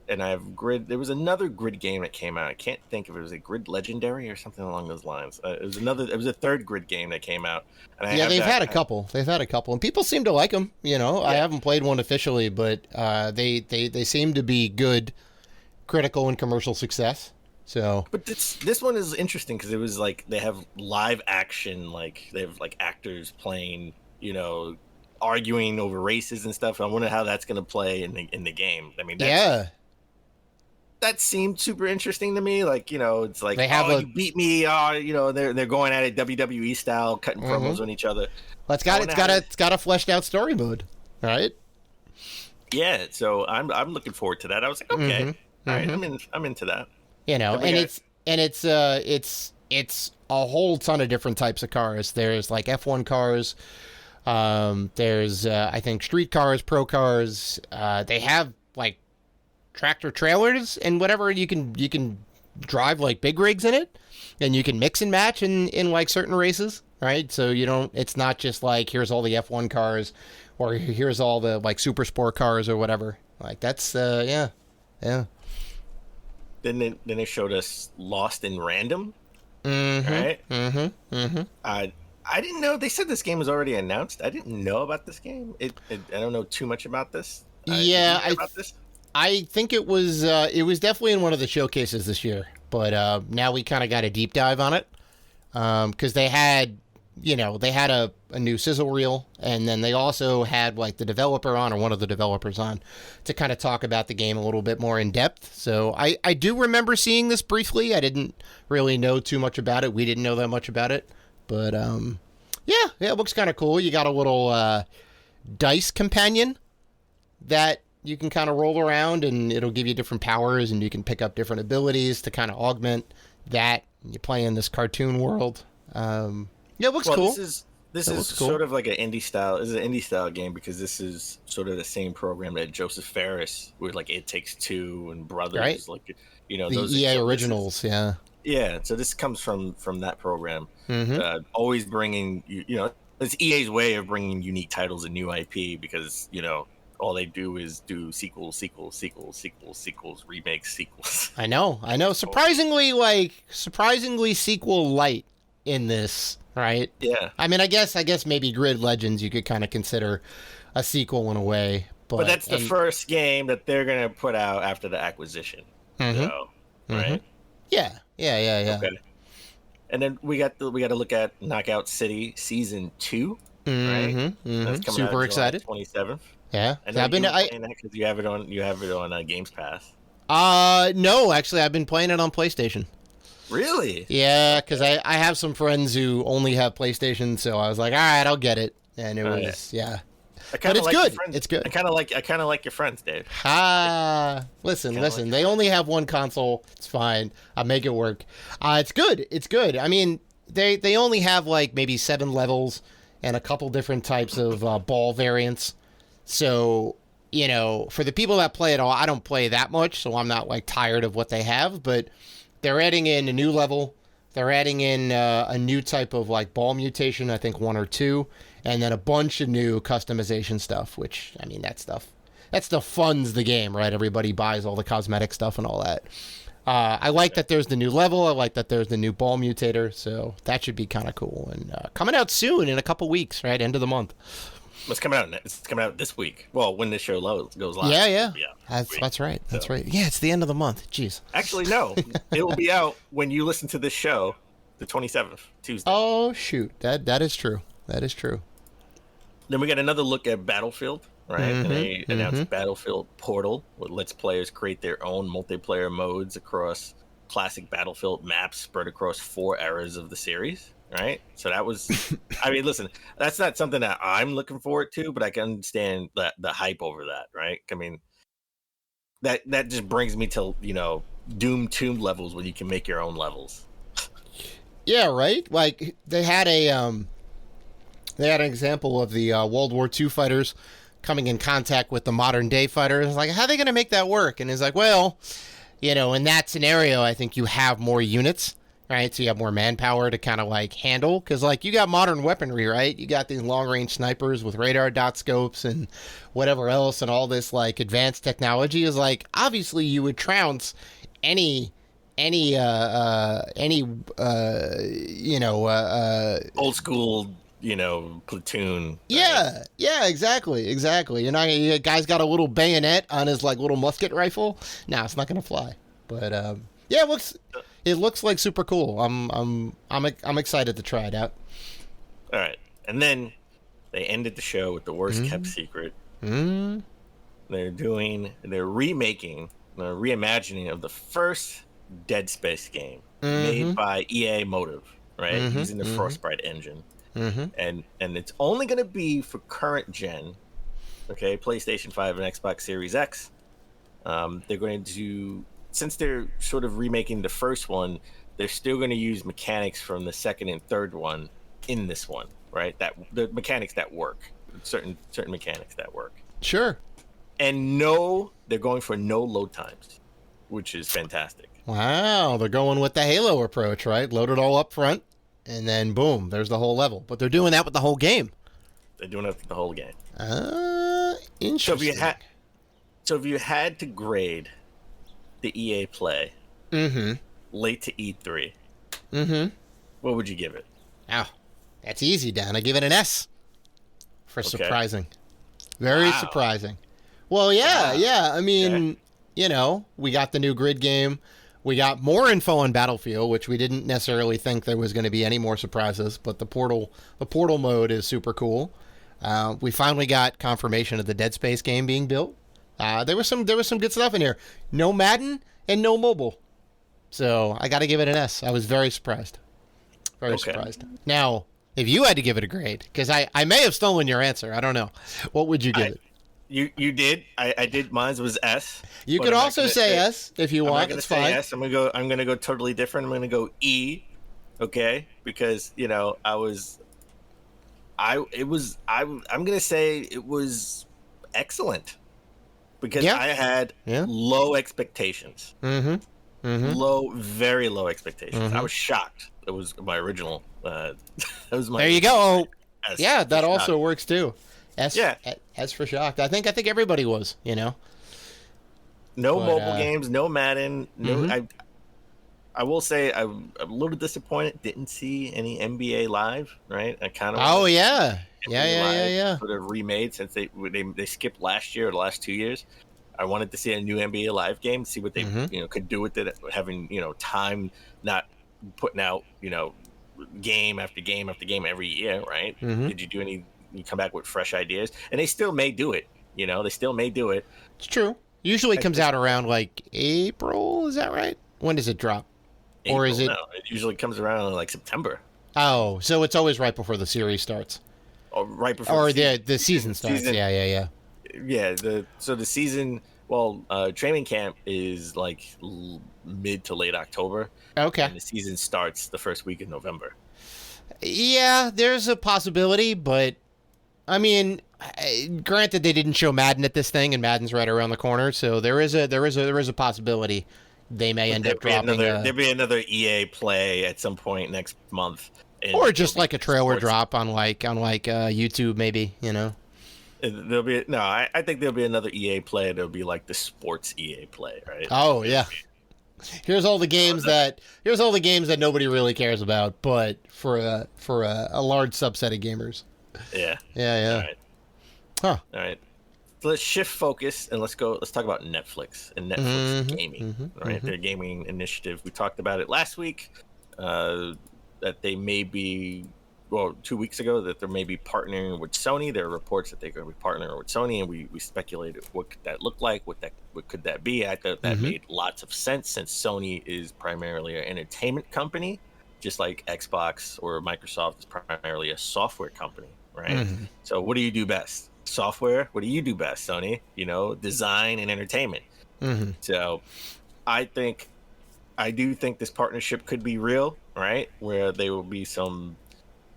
B: And I have Grid. There was another Grid game that came out. I can't think if it was a Grid Legendary or something along those lines. It was a third Grid game that came out. And
A: they've had a couple, and people seem to like them. I haven't played one officially, but they seem to be good, critical and commercial success. So,
B: but this one is interesting because it was like they have live action, like they have like actors playing, arguing over races and stuff. I wonder how that's going to play in the game. I mean, that seemed super interesting to me. Like, it's like, you beat me. They're going at it WWE style, cutting promos on each other.
A: Well, it's got a fleshed out story mode, right?
B: Yeah. So I'm looking forward to that. I was like, okay, all right, I'm into that.
A: And it's it's a whole ton of different types of cars. There's like F1 cars. There's I think street cars, pro cars. They have like tractor trailers and whatever. You can drive like big rigs in it, and you can mix and match in like certain races, right? So it's not just like here's all the F1 cars, or here's all the like super sport cars or whatever. Like that's yeah.
B: Then they showed us Lost in Random.
A: Mm-hmm.
B: Right?
A: Mm-hmm. Mm-hmm.
B: I didn't know. They said this game was already announced. I didn't know about this game. I don't know too much about this.
A: I think it was definitely in one of the showcases this year, but now we kind of got a deep dive on it because they had a new sizzle reel, and then they also had like the developer on, or one of the developers on, to kind of talk about the game a little bit more in depth. So I do remember seeing this briefly. I didn't really know too much about it. We didn't know that much about it, but yeah, it looks kind of cool. You got a little dice companion that you can kind of roll around, and it'll give you different powers, and you can pick up different abilities to kind of augment that. You play in this cartoon world. Yeah, it looks cool.
B: This is sort of like an indie style. This is an indie style game because this is sort of the same program that Joseph Ferris with like It Takes Two and Brothers,
A: right?
B: Like
A: the
B: those
A: EA originals. Yeah.
B: Yeah. So this comes from that program.
A: Mm-hmm.
B: Always bringing it's EA's way of bringing unique titles and new IP because all they do is do sequels, remakes, sequels.
A: I know. Surprisingly sequel light in this, right?
B: Yeah.
A: I mean, I guess maybe Grid Legends you could kind of consider a sequel in a way, but
B: that's the first game that they're gonna put out after the acquisition.
A: Mm-hmm.
B: So, right?
A: Yeah.
B: Okay. And then we got to look at Knockout City Season 2, right?
A: Mm-hmm.
B: That's coming
A: Super
B: out
A: excited.
B: 27th.
A: Yeah.
B: And I've been playing that because you have it on Games Pass.
A: No, actually, I've been playing it on PlayStation.
B: Really?
A: Yeah, because I have some friends who only have PlayStation, so I was like, all right, I'll get it, and it was yeah. But it's good. It's good.
B: I kind of like your friends, Dave.
A: Listen. They only have one console. It's fine. I'll make it work. It's good. It's good. I mean, they only have like maybe 7 levels and a couple different types of ball variants. So for the people that play it all, I don't play that much, so I'm not like tired of what they have. But they're adding in a new level. They're adding in a new type of like ball mutation, I think 1 or 2, and then a bunch of new customization stuff, which, I mean, that stuff funds the game, right? Everybody buys all the cosmetic stuff and all that. I like that there's the new level. I like that there's the new ball mutator, so that should be kind of cool. And coming out soon in a couple weeks, right? End of the month.
B: It's coming out this week. Well, when this show goes live.
A: Yeah. That's right. That's right. Yeah, it's the end of the month. Jeez.
B: Actually, no. It will be out when you listen to this show, the 27th, Tuesday.
A: Oh, shoot. That is true. That is true.
B: Then we got another look at Battlefield, right? And they announced Battlefield Portal, which lets players create their own multiplayer modes across classic Battlefield maps spread across 4 eras of the series. Right, so that was. I mean, listen, that's not something that I'm looking forward to, but I can understand the hype over that. Right, I mean, that just brings me to Doom Tomb levels where you can make your own levels.
A: Yeah, right. Like they had an example of the World War II fighters coming in contact with the modern day fighters. Like, how are they going to make that work? And it's like, well, in that scenario, I think you have more units. Right, so you have more manpower to kind of like handle, because like you got modern weaponry, right? You got these long range snipers with radar dot scopes and whatever else, and all this like advanced technology is like obviously you would trounce any
B: old school platoon.
A: Yeah, exactly. You guy's got a little bayonet on his like little musket rifle. Nah, it's not gonna fly. But yeah, it looks like super cool. I'm excited to try it out.
B: All right, and then they ended the show with the worst kept secret. They're reimaking, reimagining of the first Dead Space game made by EA Motive, right? Using the Frostbite engine, and it's only going to be for current gen, okay, PlayStation 5 and Xbox Series X. They're going to. Since they're sort of remaking the first one, they're still going to use mechanics from the second and third one in this one, right? That the mechanics that work, certain mechanics that work.
A: Sure.
B: And no, they're going for no load times, which is fantastic.
A: Wow, they're going with the Halo approach, right? Load it all up front, and then boom, there's the whole level. But they're doing that with the whole game.
B: They're doing it with the whole game.
A: Interesting.
B: So if you had to grade the EA play late to E3, what would you give it?
A: Oh, that's easy, Dan. I give it an S for
B: Okay.
A: surprising. Very surprising. Well, yeah. I mean, you know, we got the new grid game. We got more info on Battlefield, which we didn't necessarily think there was going to be any more surprises. But the portal mode is super cool. We finally got confirmation of the Dead Space game being built. There was some good stuff in here. No Madden and no mobile. So I got to give it an S. I was very surprised. Very surprised. Now, if you had to give it a grade, because I may have stolen your answer. I don't know. What would you give it?
B: You did. I did. Mine was S.
A: You could also say S if you want. It's fine.
B: S. I'm gonna go totally different. I'm gonna go E. Okay, because you know I'm gonna say it was excellent because I had low expectations. Very low expectations. I was shocked. It was my original. That was my.
A: There you go.
B: S
A: yeah, that also
B: shocked.
A: works too. S for shocked. I think everybody was. You know.
B: No mobile games. No Madden. No. I will say I'm a little disappointed. Didn't see any NBA Live. Right. I kind of.
A: Oh yeah.
B: Sort of remade since they skipped last year or the last 2 years. I wanted to see a new NBA Live game, see what they could do with it, having time, not putting out game after game after game every year, right? Did you do any? You come back with fresh ideas, and they still may do it. They still may do it.
A: It's true. Usually comes out around like April. Is that right? When does it drop?
B: April,
A: or is it?
B: No, it usually comes around in like September.
A: Oh, so it's always right before the series starts.
B: Oh, right before.
A: Or the season starts. Yeah.
B: Yeah. The season. Well, training camp is like mid to late October.
A: Okay.
B: And the season starts the first week of November.
A: Yeah, there's a possibility, but I mean, granted, they didn't show Madden at this thing, and Madden's right around the corner, so there is a possibility they may end up dropping.
B: There'll be another EA play at some point next month,
A: or just like a trailer drop on YouTube, maybe.
B: There'll be I think there'll be another EA play. There'll be like the sports EA play, right?
A: Oh yeah. Here's all the games that nobody really cares about, but for a large subset of gamers.
B: Yeah.
A: All
B: right.
A: Huh.
B: All right. So let's shift focus and let's talk about Netflix and Netflix gaming. Right, their gaming initiative. We talked about it last week. That they may be. Well, 2 weeks ago, that they may be partnering with Sony. There are reports that they're going to be partnering with Sony, and we speculated what could that look like, what could that be. I thought that made lots of sense since Sony is primarily an entertainment company, just like Xbox or Microsoft is primarily a software company, right? So what do you do best? Software. What do you do best, Sony? Design and entertainment. So I do think this partnership could be real, right? Where there will be some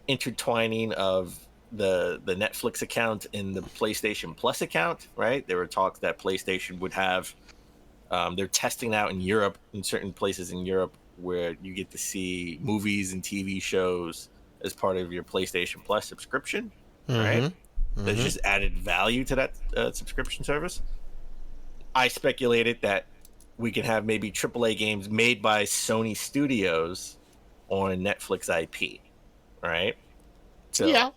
B: intertwining of the Netflix account and the PlayStation Plus account, right? There were talks that PlayStation would have they're testing out in Europe, in certain places in Europe, where you get to see movies and TV shows as part of your PlayStation Plus subscription, right? That's just added value to that subscription service. I speculated that we could have maybe AAA games made by Sony Studios on Netflix IP. Right. So
A: yeah,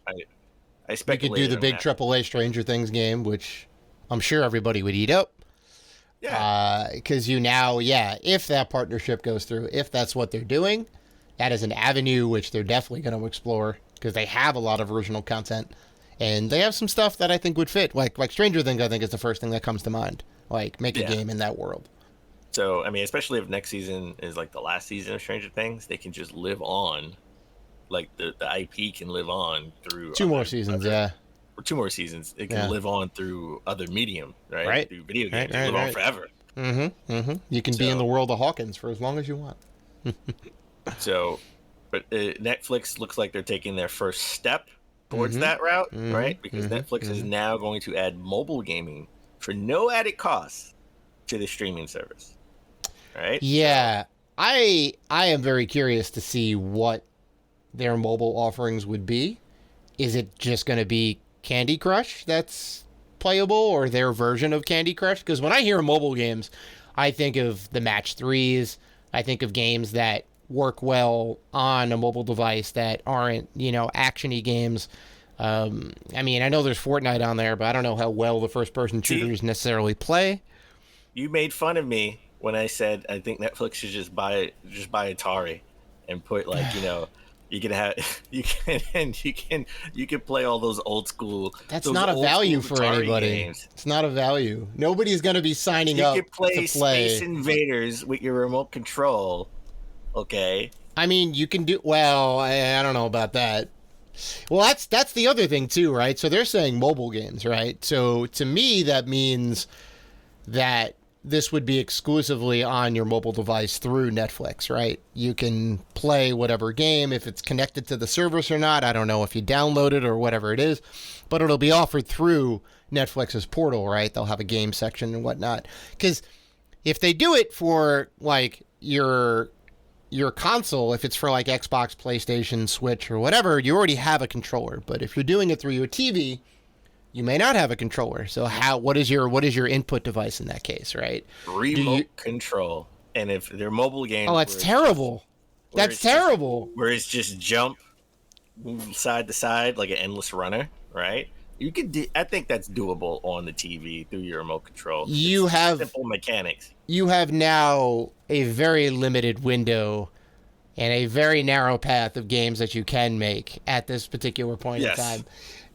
B: I speculated
A: you could do the big AAA Stranger Things game, which I'm sure everybody would eat up.
B: Yeah.
A: Because if that partnership goes through, if that's what they're doing, that is an avenue which they're definitely going to explore because they have a lot of original content and they have some stuff that I think would fit. Like Stranger Things, I think is the first thing that comes to mind. Like make a game in that world.
B: So I mean, especially if next season is like the last season of Stranger Things, they can just live on. Like the IP can live on through
A: two more seasons.
B: Or 2 more seasons. It can live on through other medium, right? Through video games. It can live on forever.
A: You can be in the world of Hawkins for as long as you want.
B: So, but Netflix looks like they're taking their first step towards that route, right? Because Netflix is now going to add mobile gaming for no added cost to the streaming service, right?
A: Yeah, I am very curious to see what their mobile offerings would be. Is it just going to be Candy Crush that's playable, or their version of Candy Crush? Because when I hear mobile games, I think of the Match 3s. I think of games that work well on a mobile device that aren't, action-y games. I mean, I know there's Fortnite on there, but I don't know how well the first-person shooters necessarily play.
B: You made fun of me when I said I think Netflix should just buy Atari and put you can play all those old school.
A: That's not a value for anybody.
B: Games.
A: It's not a value. Nobody's going to be signing up
B: You can play
A: to play
B: Space Invaders with your remote control. Okay.
A: I mean, you can do well. I don't know about that. Well, that's the other thing too, right? So they're saying mobile games, right? So to me, that means that this would be exclusively on your mobile device through Netflix, right? You can play whatever game, if it's connected to the service or not. I don't know if you download it or whatever it is, but it'll be offered through Netflix's portal, right? They'll have a game section and whatnot. Because if they do it for like your console, if it's for like Xbox, PlayStation, Switch, or whatever, you already have a controller. But if you're doing it through your TV, you may not have a controller. So what is your input device in that case, right?
B: Remote control. And if they're mobile games,
A: oh, that's terrible. That's terrible.
B: Where it's just jump, move side to side like an endless runner, right? You could. I think that's doable on the TV through your remote control.
A: You have
B: simple mechanics.
A: You have now a very limited window and a very narrow path of games that you can make at this particular point in time.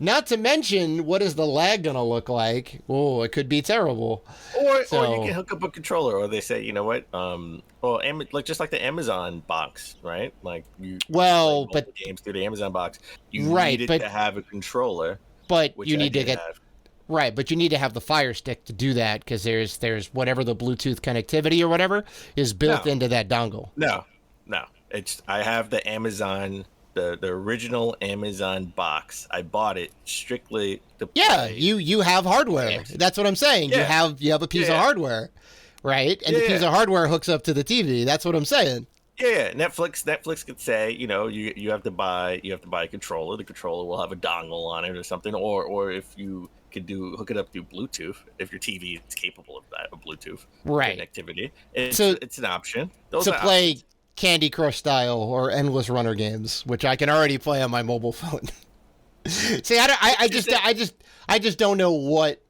A: Not to mention, what is the lag going to look like? Oh, it could be terrible.
B: Or you can hook up a controller, or they say, you know what? Just like the Amazon box, right? Like but games through the Amazon box, you needed to have a controller.
A: But you need to but you need to have the Fire Stick to do that, because there's whatever the Bluetooth connectivity or whatever is built into that dongle.
B: No. I have the Amazon. The original Amazon box. I bought it strictly to play.
A: Yeah, you have hardware. Games. That's what I'm saying. Yeah. You have a piece of hardware, right? And the piece of hardware hooks up to the TV. That's what I'm saying.
B: Yeah. Netflix could say, you have to buy a controller. The controller will have a dongle on it or something, or if you could hook it up through Bluetooth, if your TV is capable of that, of Bluetooth connectivity. It's an option. Those are
A: play
B: options.
A: Candy Crush style or endless runner games, which I can already play on my mobile phone. See, I just don't know what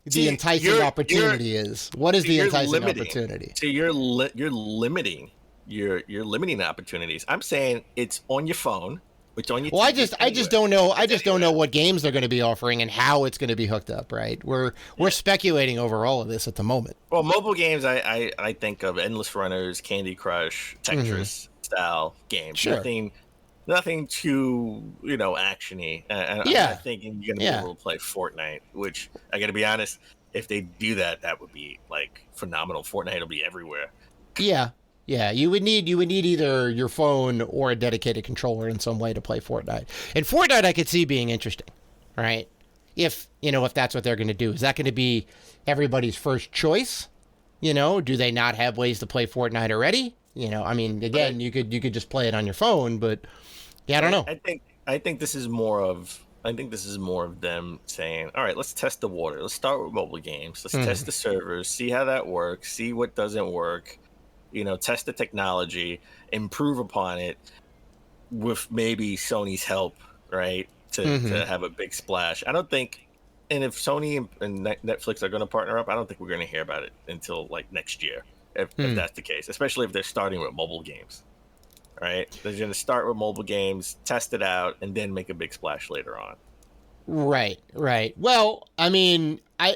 A: the enticing opportunity is. What is the enticing opportunity?
B: So you're limiting opportunities. I'm saying it's on your phone. It's on your.
A: Well, I just don't know. I just don't know what games they're going to be offering and how it's going to be hooked up. Right? We're speculating over all of this at the moment.
B: Well, mobile games, I think of endless runners, Candy Crush, Tetris style games.
A: Sure.
B: Nothing too actiony. I'm not thinking you're going to be able to play Fortnite. Which I got to be honest, if they do that, that would be like phenomenal. Fortnite will be everywhere.
A: Yeah. Yeah, you would need either your phone or a dedicated controller in some way to play Fortnite. And Fortnite I could see being interesting, right? If that's what they're going to do. Is that going to be everybody's first choice? Do they not have ways to play Fortnite already? I mean, again, you could just play it on your phone, but I don't know.
B: I think this is more of them saying, all right, let's test the water. Let's start with mobile games. Let's test the servers, see how that works, see what doesn't work. Test the technology, improve upon it with maybe Sony's help, right? To have a big splash. I don't think, and if Sony and Netflix are going to partner up, I don't think we're going to hear about it until like next year, if that's the case, especially if they're starting with mobile games, right? They're going to start with mobile games, test it out, and then make a big splash later on.
A: Right. Well, I mean, I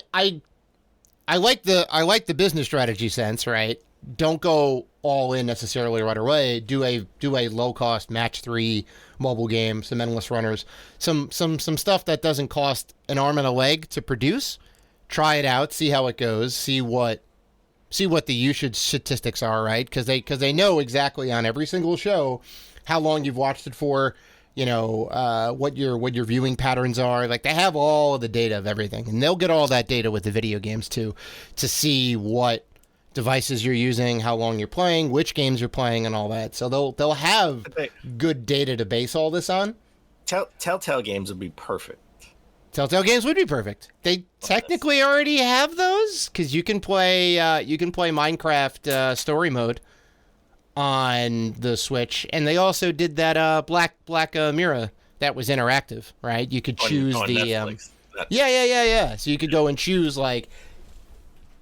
A: like the business strategy sense, right? Don't go all in necessarily right away. Do a low cost match 3 mobile game, some endless runners, some stuff that doesn't cost an arm and a leg to produce. Try it out, see how it goes, see what what the usage statistics are, right? Because they know exactly on every single show how long you've watched it for, what your viewing patterns are. Like, they have all of the data of everything, and they'll get all that data with the video games too, to see what devices you're using, how long you're playing, which games you're playing, and all that. So they'll have good data to base all this on.
B: Telltale games would be perfect.
A: Telltale games would be perfect. They technically already have those, because you can play Minecraft story mode on the Switch, and they also did that Black Mirror that was interactive, right? You could choose
B: on
A: the
B: Netflix.
A: yeah. So you could go and choose like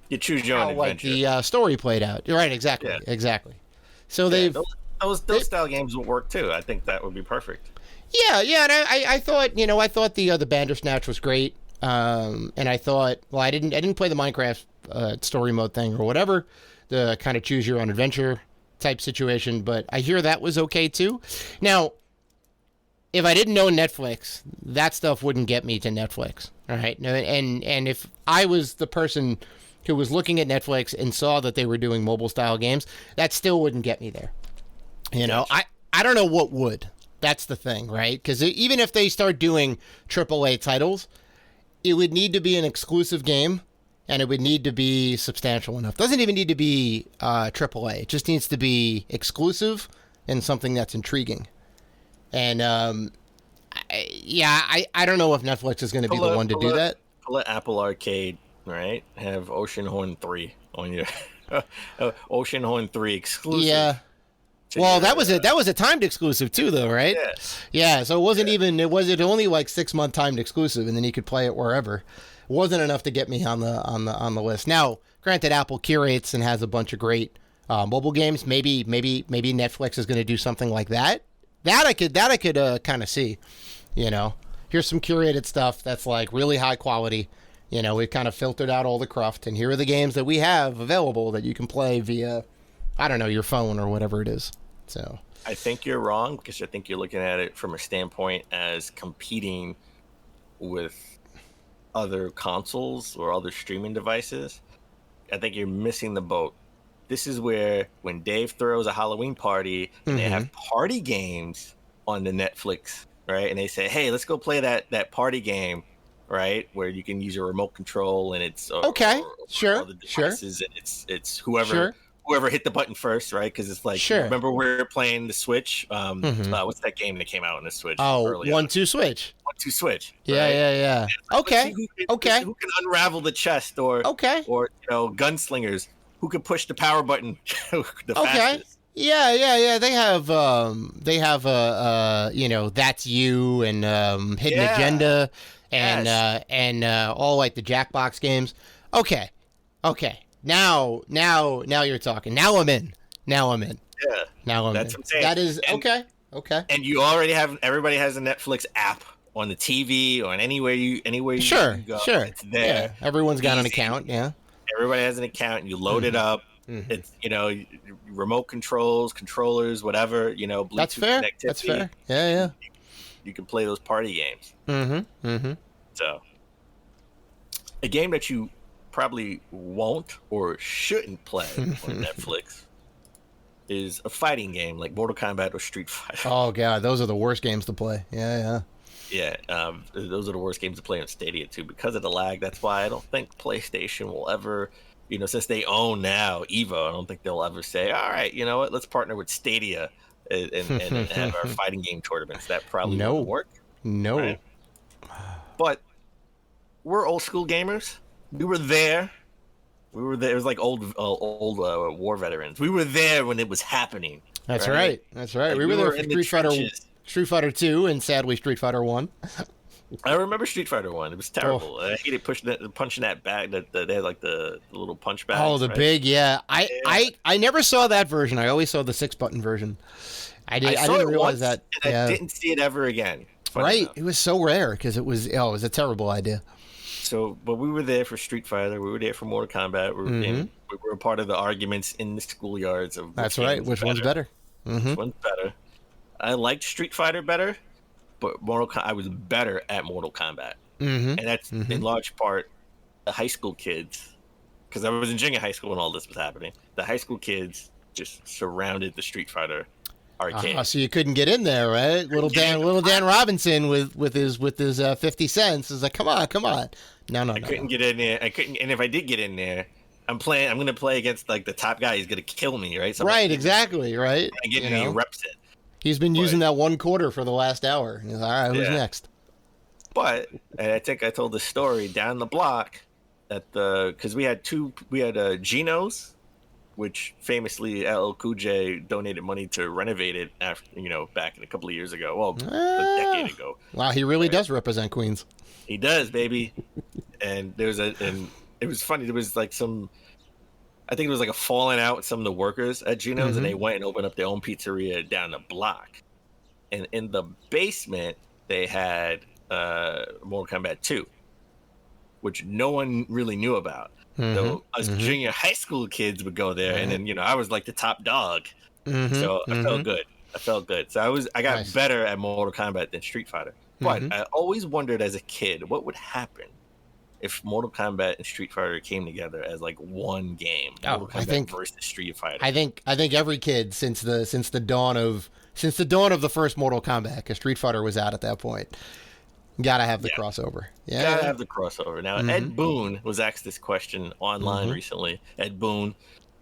B: you choose your own adventure.
A: The story played out. You're right, exactly. So
B: those style games would work too. I think that would be perfect.
A: Yeah, and I thought the Bandersnatch was great, and I thought, well, I didn't play the Minecraft story mode thing or whatever, the kind of choose your own adventure type situation, but I hear that was okay too. Now, if I didn't know Netflix, that stuff wouldn't get me to Netflix, all right? And if I was the person who was looking at Netflix and saw that they were doing mobile style games, that still wouldn't get me there. I don't know what would. That's the thing, right? Because even if they start doing AAA titles, it would need to be an exclusive game, and it would need to be substantial enough. Doesn't even need to be AAA. It just needs to be exclusive and something that's intriguing. And I don't know if Netflix is going to be the one to do that.
B: Pull an Apple Arcade, right? Have Oceanhorn 3 on your Oceanhorn 3 exclusive.
A: Yeah. Well, that was a timed exclusive too, though, right? Yeah. So it wasn't only like 6-month timed exclusive, and then you could play it wherever. It wasn't enough to get me on the list. Now, granted, Apple curates and has a bunch of great mobile games. Maybe Netflix is going to do something like that. That I could kind of see. Here's some curated stuff that's like really high quality. We've kind of filtered out all the cruft, and here are the games that we have available that you can play via, I don't know, your phone or whatever it is. So
B: I think you're wrong, because I think you're looking at it from a standpoint as competing with other consoles or other streaming devices. I think you're missing the boat. This is where when Dave throws a Halloween party and they have party games on the Netflix, right? And they say, hey, let's go play that party game, right? Where you can use your remote control and it's
A: sure.
B: and it's whoever hit the button first, right? Because it's like, remember we were playing the Switch? What's that game that came out on the Switch?
A: Oh, 1-2 Switch.
B: 1-2 Switch.
A: Yeah. Okay.
B: Who can unravel the chest or gunslingers who can push the power button the fastest.
A: Yeah. They have That's You and Hidden Agenda and all like the Jackbox games. Okay. Now you're talking. Now I'm in.
B: Yeah.
A: Now I'm
B: That's
A: in.
B: what I'm saying.
A: That is okay.
B: And you already everybody has a Netflix app on the TV or anywhere you
A: sure.
B: go.
A: Sure.
B: It's there.
A: Yeah. Everyone's got an account. Yeah.
B: Everybody has an account. You load it up. It's remote controllers, whatever. Bluetooth
A: That's fair.
B: connectivity.
A: That's fair. Yeah.
B: You can play those party games. So, a game that you probably won't or shouldn't play on Netflix is a fighting game like Mortal Kombat or Street Fighter.
A: Oh god, those are the worst games to play. Yeah.
B: Those are the worst games to play on Stadia too because of the lag. That's why I don't think PlayStation will ever, since they own now Evo, I don't think they'll ever say, all right, you know what, let's partner with Stadia and have our fighting game tournaments. That probably won't work.
A: No.
B: Right? But we're old school gamers. We were there. It was like old war veterans. We were there when it was happening.
A: That's right. Like we were there for Street Fighter 2 and sadly Street Fighter 1.
B: I remember Street Fighter 1. It was terrible. I hated punching that bag. That they had like the little punch bags.
A: Oh, the big, yeah. I never saw that version. I always saw the 6-button version. I didn't realize that.
B: And I didn't see it ever again.
A: Right. Enough. It was so rare because it was a terrible idea.
B: So, but we were there for Street Fighter. We were there for Mortal Kombat. We were a part of the arguments in the schoolyards of.
A: That's right. Which one's better?
B: Which one's better? I liked Street Fighter better, but I was better at Mortal Kombat, and that's in large part the high school kids because I was in junior high school when all this was happening. The high school kids just surrounded the Street Fighter arcade.
A: So you couldn't get in there, right? Little Dan Robinson with his 50 cents is like, come on. No.
B: I couldn't get in there. I couldn't, and if I did get in there, I'm going to play against like the top guy. He's going to kill me, right? So
A: right, exactly, right.
B: I get any reps in.
A: He's been using that one quarter for the last hour. He's like, all right, who's next?
B: But and I think I told the story down the block because we had Geno's, which famously LL Cool J donated money to renovate it after, back in a couple of years ago. Well, a decade ago.
A: Wow, he really does represent Queens.
B: He does, baby. And and it was funny. There was like I think it was like a falling out with some of the workers at Geno's, and they went and opened up their own pizzeria down the block. And in the basement, they had Mortal Kombat 2, which no one really knew about. So us junior high school kids would go there, and then I was like the top dog. So I felt good. So I got better at Mortal Kombat than Street Fighter. But I always wondered as a kid what would happen if Mortal Kombat and Street Fighter came together as like one game. Mortal Kombat versus Street Fighter.
A: I think every kid since the dawn of the first Mortal Kombat, because Street Fighter was out at that point. Gotta have the crossover. Yeah,
B: gotta have the crossover. Now, Ed Boon was asked this question online recently. Ed Boon,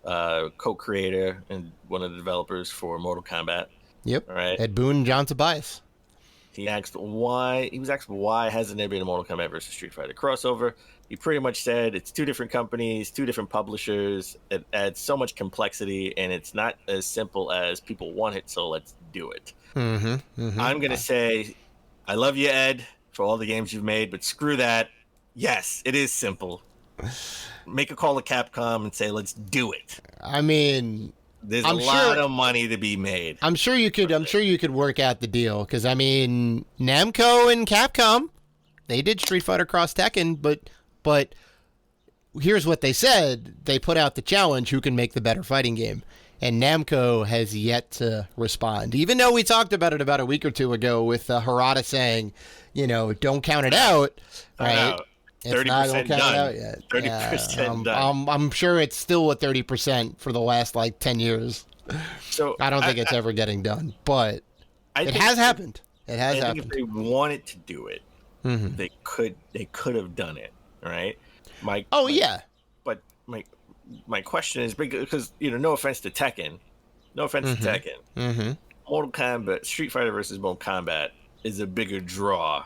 B: co-creator and one of the developers for Mortal Kombat.
A: Yep.
B: Right.
A: Ed Boon and John Tobias.
B: He was asked why hasn't there been a Mortal Kombat versus Street Fighter crossover? He pretty much said it's two different companies, two different publishers. It adds so much complexity, and it's not as simple as people want it, so let's do it. I'm gonna say, I love you, Ed, for all the games you've made, but screw that. Yes, it is simple. Make a call to Capcom and say, let's do it.
A: I mean,
B: there's a lot of money to be made.
A: I'm sure you could work out the deal, because I mean, Namco and Capcom, they did Street Fighter Cross Tekken, but here's what they said. They put out the challenge, who can make the better fighting game. And Namco has yet to respond. Even though we talked about it about a week or two ago with Harada saying, don't count it out, right?
B: 30% done.
A: Out yet.
B: 30% done.
A: I'm sure it's still at 30% for the last 10 years.
B: So
A: I don't think it's ever getting done, but it has happened. It has happened.
B: If they wanted to do it, they could have done it, right? But my question is, because no offense to Tekken, Mortal Kombat, Street Fighter versus Mortal Kombat is a bigger draw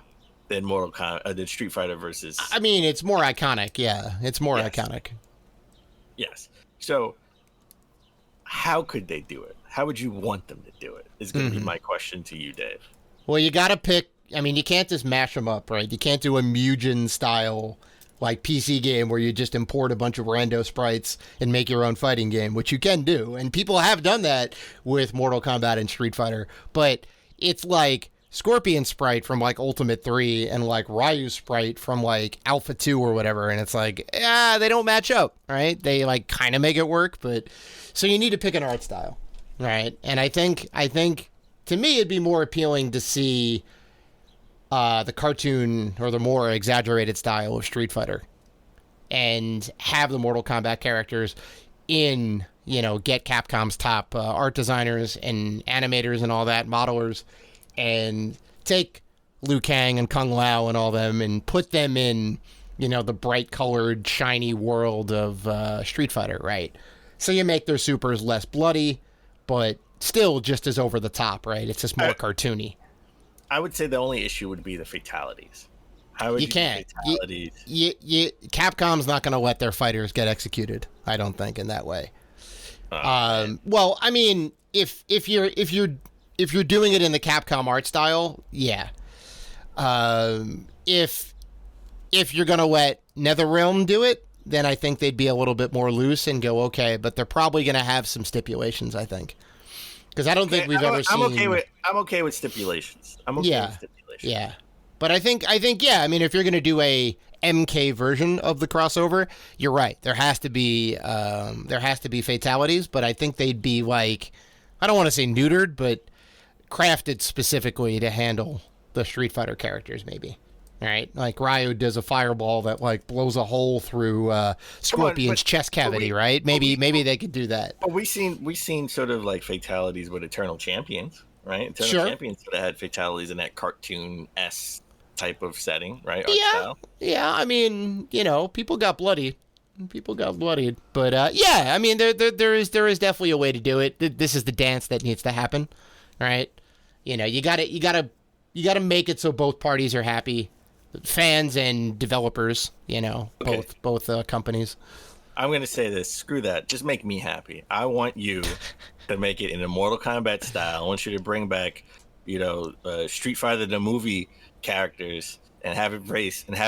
B: than than Street Fighter versus.
A: I mean, it's more iconic. Yeah, it's more iconic.
B: Yes. So, how could they do it? How would you want them to do it? Is going to be my question to you, Dave.
A: Well, you got to pick. I mean, you can't just mash them up, right? You can't do a Mugen style PC game where you just import a bunch of rando sprites and make your own fighting game, which you can do, and people have done that with Mortal Kombat and Street Fighter. But it's like Scorpion sprite from Ultimate 3 and Ryu sprite from Alpha 2 or whatever, and it's they don't match up, right? They kind of make it work, but so you need to pick an art style, right? And I think to me it'd be more appealing to see the cartoon or the more exaggerated style of Street Fighter and have the Mortal Kombat characters in, get Capcom's top art designers and animators and all that, modelers, and take Liu Kang and Kung Lao and all them and put them in, the bright colored, shiny world of Street Fighter, right? So you make their supers less bloody, but still just as over the top, right? It's just more cartoony.
B: I would say the only issue would be the fatalities. How would you can't. Fatalities?
A: Capcom's not going to let their fighters get executed, I don't think, in that way. Well, I mean, if you're doing it in the Capcom art style, yeah. If you're going to let NetherRealm do it, then I think they'd be a little bit more loose and go, okay, but they're probably going to have some stipulations, I think. Because I don't think we've ever seen.
B: I'm okay with stipulations.
A: Yeah, but I think yeah. I mean, if you're going to do a MK version of the crossover, you're right. There has to be fatalities, but I think they'd be I don't want to say neutered, but crafted specifically to handle the Street Fighter characters, maybe. right? Like Ryu does a fireball that like blows a hole through Scorpion's chest cavity, right? Maybe they could do that.
B: But we seen sort of like fatalities with Eternal Champions, right? Eternal Champions sort of had fatalities in that cartoon-esque type of setting, right? Art style.
A: Yeah. I mean, people got bloodied. But I mean, there is definitely a way to do it. This is the dance that needs to happen, right? You gotta make it so both parties are happy, fans and developers. Both companies.
B: I'm gonna say this. Screw that. Just make me happy. I want you to make it in a Mortal Kombat style. I want you to bring back, Street Fighter the movie characters and have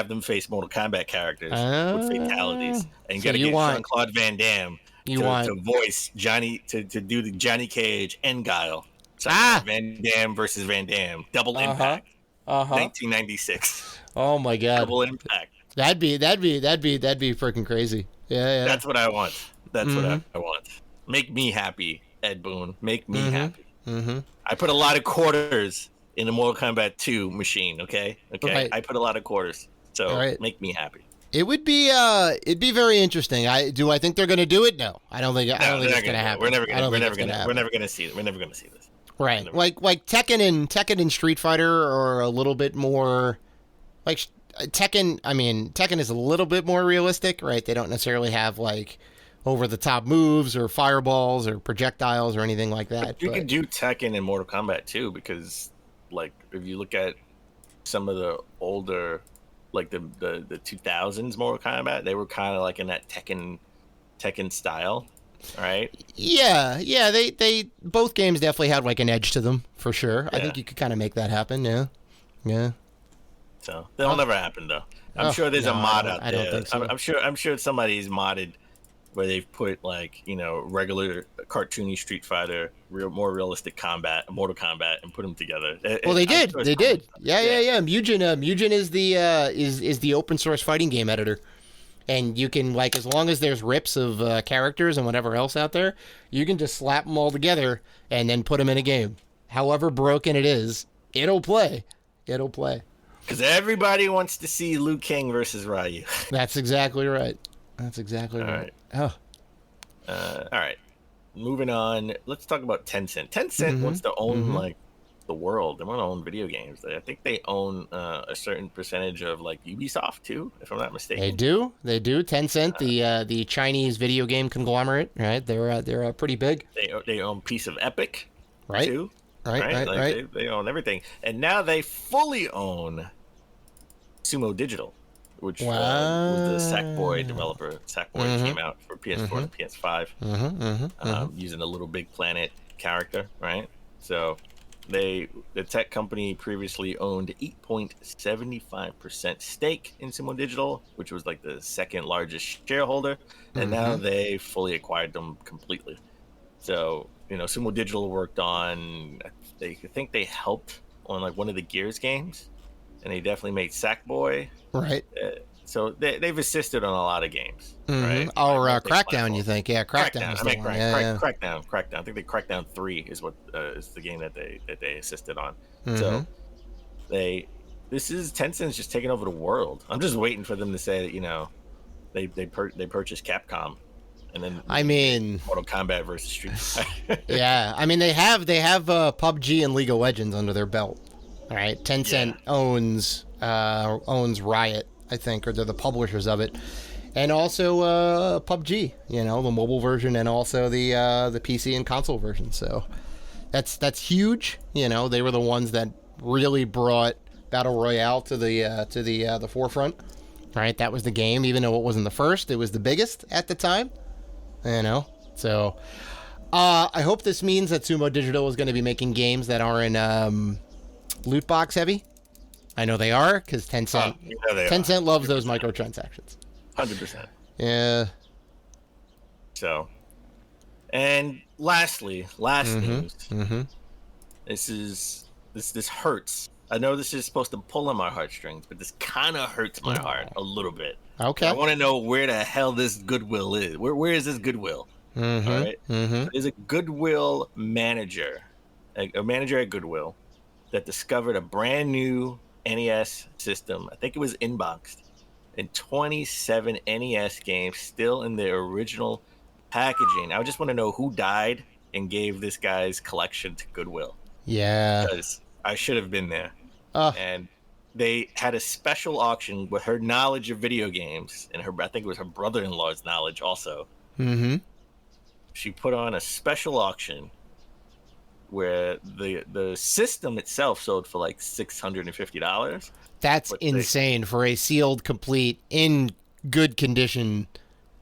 B: them face Mortal Kombat characters with fatalities, and
A: so
B: get Jean-Claude Van Damme to voice Johnny to do the Johnny Cage and Guile. So Van Damme versus Van Damme, double impact, 1996.
A: Oh my God,
B: double impact.
A: That'd be freaking crazy. Yeah.
B: That's what I want. What I want. Make me happy, Ed Boon. Make me happy. Mm-hmm. I put a lot of quarters in the Mortal Kombat 2 machine, okay?
A: Right.
B: I put a lot of quarters, so make me happy.
A: It would be, it'd be very interesting. I think they're going to do it? No, I don't think it's going to happen.
B: We're never going to see it. We're never going to see this.
A: Right, like Tekken and Street Fighter are a little bit more, like Tekken. I mean, Tekken is a little bit more realistic, right? They don't necessarily have like over the top moves or fireballs or projectiles or anything like that.
B: But you could do Tekken in Mortal Kombat too, because like if you look at some of the older, like the 2000s Mortal Kombat, they were kind of like in that Tekken style, right?
A: Yeah. They both games definitely had like an edge to them for sure. Yeah. I think you could kind of make that happen. Yeah.
B: So that'll never happen though. I'm sure there's a mod out there.
A: I don't think so.
B: I'm sure somebody's modded where they've put like regular cartoony Street Fighter, more realistic Mortal Kombat, and put them together.
A: Well, they did. Yeah. Mugen is the open source fighting game editor, and you can like as long as there's rips of characters and whatever else out there, you can just slap them all together and then put them in a game. However broken it is, it'll play.
B: Because everybody wants to see Liu Kang versus Ryu.
A: That's exactly right. Right. Oh.
B: All right. Moving on. Let's talk about Tencent. Tencent wants to own like the world. They want to own video games. I think they own a certain percentage of like Ubisoft too, if I'm not mistaken.
A: They do. Tencent, the Chinese video game conglomerate, right? They're pretty big.
B: They own a piece of Epic,
A: right?
B: Too.
A: Right.
B: They own everything, and now they fully own Sumo Digital, which was the Sackboy developer. Sackboy came out for PS4 and PS5, using the Little Big Planet character, right? So the tech company previously owned 8.75% stake in Sumo Digital, which was like the second largest shareholder, and now they fully acquired them completely. So Sumo Digital worked on, I think they helped on like one of the Gears games, and they definitely made Sackboy.
A: Right.
B: So they've assisted on a lot of games.
A: Right? Or Crackdown, you think? Yeah, Crackdown.
B: Crackdown. I think Crackdown 3 is what is the game that they assisted on. So Tencent's just taking over the world. I'm just waiting for them to say that they purchased Capcom. And then Mortal Kombat versus Street Fighter.
A: Yeah, I mean they have PUBG and League of Legends under their belt. All right, Tencent owns Riot, I think, or they're the publishers of it, and also PUBG. The mobile version and also the PC and console version. So that's huge. They were the ones that really brought Battle Royale to the forefront. Right, that was the game. Even though it wasn't the first, it was the biggest at the time. So I hope this means that Sumo Digital is going to be making games that aren't loot box heavy. I know they are, because Tencent loves those microtransactions.
B: 100%.
A: Yeah.
B: So, and last news. This hurts. I know this is supposed to pull on my heartstrings, but this kind of hurts my heart a little bit.
A: Okay.
B: I want to know where the hell this Goodwill is. Where is this Goodwill? All right. There's a Goodwill manager, a manager at Goodwill, that discovered a brand new NES system. I think it was inboxed. And 27 NES games still in their original packaging. I just want to know who died and gave this guy's collection to Goodwill.
A: Yeah.
B: Because I should have been there.
A: Uh,
B: And they had a special auction with her knowledge of video games and I think it was her brother-in-law's knowledge also.
A: mm-hmm.
B: She put on a special auction where the system itself sold for like $650.
A: That's
B: But
A: insane for a sealed, complete, in good condition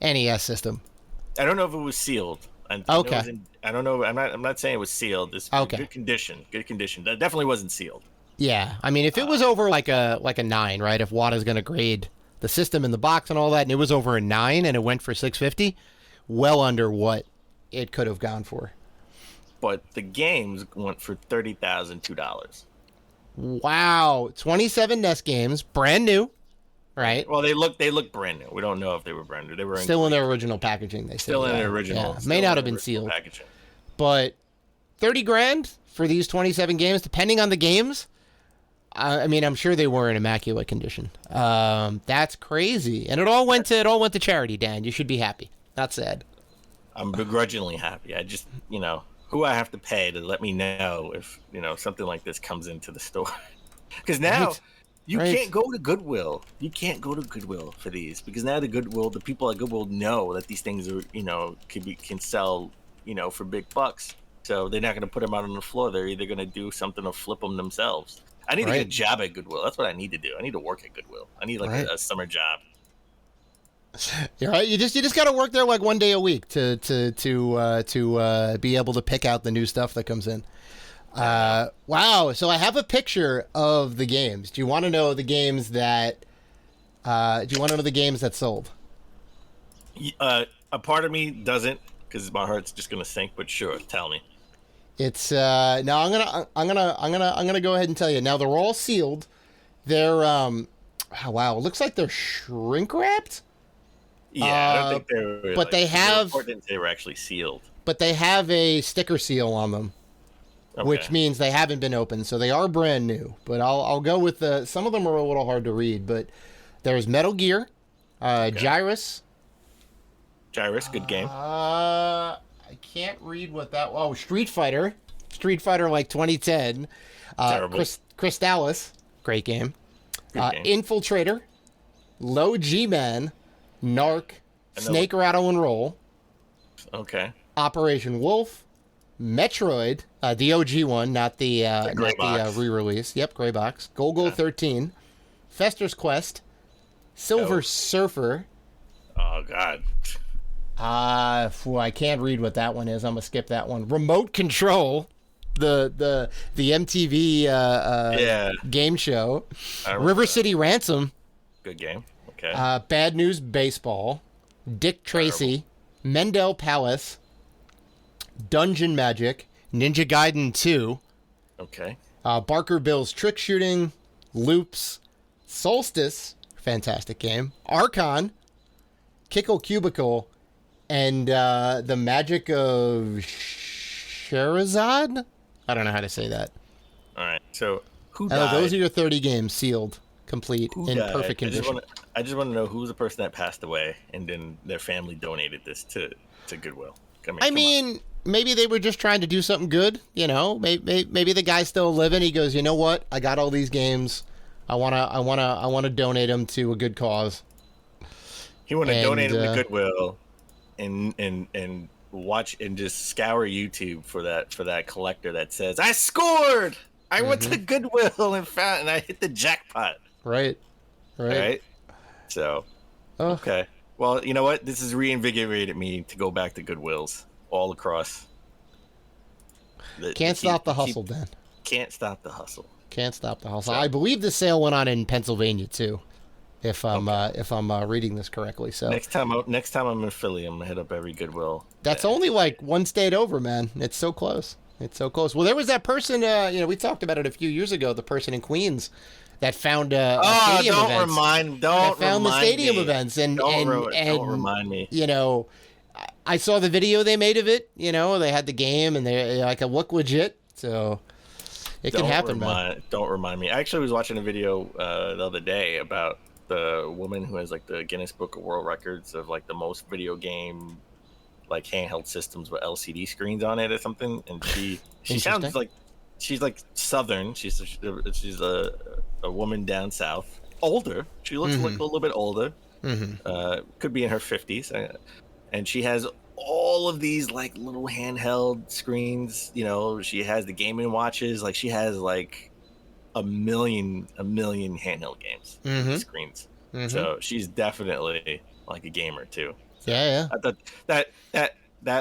A: NES system.
B: I don't know if it was sealed.
A: Okay.
B: I don't know. I'm not saying it was sealed. It's
A: Okay.
B: good condition. Good condition. That definitely wasn't sealed.
A: Yeah, I mean, if it was over like a 9, right? If WADA's going to grade the system in the box and all that, and it was over a 9 and it went for $650, well under what it could have gone for.
B: But the games went for $30,002.
A: Wow, 27 NES games, brand new, right?
B: Well, they look brand new. We don't know if they were brand new. They were
A: Still in their original packaging. They
B: still
A: said,
B: in
A: yeah.
B: their original.
A: Yeah.
B: Still
A: May
B: in
A: not
B: their
A: have been
B: original
A: sealed,
B: packaging.
A: but $30,000 for these 27 games, depending on the games. I mean, I'm sure they were in immaculate condition. That's crazy, and it all went to charity. Dan, you should be happy. Not sad.
B: I'm begrudgingly happy. I just, who I have to pay to let me know if, something like this comes into the store. Because now you can't go to Goodwill. You can't go to Goodwill for these because now the people at Goodwill know that these things are, can sell, for big bucks. So they're not going to put them out on the floor. They're either going to do something or flip them themselves. I need to get a job at Goodwill. That's what I need to do. I need to work at Goodwill. I need a summer job.
A: You're right. You just got to work there like one day a week to be able to pick out the new stuff that comes in. Wow. So I have a picture of the games. Do you want to know the games that? Sold?
B: A part of me doesn't because my heart's just gonna sink. But sure, tell me.
A: It's no. I'm gonna go ahead and tell you. Now they're all sealed. They're wow. It looks like they're shrink wrapped.
B: Yeah, I don't think they were.
A: But they have.
B: They were actually sealed.
A: But they have a sticker seal on them, which means they haven't been opened, so they are brand new. But I'll go with the. Some of them are a little hard to read, but there's Metal Gear, Gyrus.
B: Gyrus, good game.
A: I can't read what that. Oh, Street Fighter like 2010.
B: Terrible.
A: Crystallis, great game.
B: Good game.
A: Infiltrator, Low G-Man, Narc, Snake Rattle and Roll.
B: Okay.
A: Operation Wolf, Metroid, the OG one, not the re-release. Yep, gray box. Golgo 13, Fester's Quest, Silver Surfer.
B: Oh God.
A: I can't read what that one is. I'm gonna skip that one. Remote Control, the MTV game show. River City Ransom.
B: Good game. Okay.
A: Bad News Baseball, Dick Tracy, Mendel Palace, Dungeon Magic, Ninja Gaiden 2.
B: Okay.
A: Barker Bill's Trick Shooting, Loops, Solstice, fantastic game, Archon, Kickle Cubicle, and The Magic of Sherazad? I don't know how to say that.
B: All right. So who died?
A: Those are your 30 games sealed, complete, in
B: died?
A: perfect condition.
B: I just want to know who's the person that passed away and then their family donated this to Goodwill.
A: I mean, maybe they were just trying to do something good, Maybe the guy's still living. He goes, you know what? I got all these games. I wanna donate them to a good cause.
B: He want to donate them to Goodwill, and watch and just scour YouTube for that collector that says I scored. I went to Goodwill and I hit the jackpot.
A: Right.
B: So, okay. Well, you know what? This has reinvigorated me to go back to Goodwills all across.
A: Can't stop the hustle, Dan.
B: Can't stop the hustle.
A: Can't stop the hustle. So, I believe the sale went on in Pennsylvania too, if I'm reading this correctly. So
B: next time I'm in Philly, I'm gonna hit up every Goodwill.
A: That's only like one state over, man. It's so close. Well, there was that person. We talked about it a few years ago. The person in Queens that found stadium events. Found the stadium events and don't
B: remind me.
A: I saw the video they made of it. They had the game and they like it looked legit. So, It can happen, man.
B: Don't remind me. I actually was watching a video the other day about the woman who has like the Guinness Book of World Records of like the most video game like handheld systems with LCD screens on it or something, and she sounds like she's like Southern. She's a woman down south, older. She looks like a little bit older. Could be in her 50s, and she has all of these like little handheld screens. You know, she has the Game & Watches. Like she has like a million handheld games screens. So she's definitely like a gamer too.
A: Yeah.
B: I thought that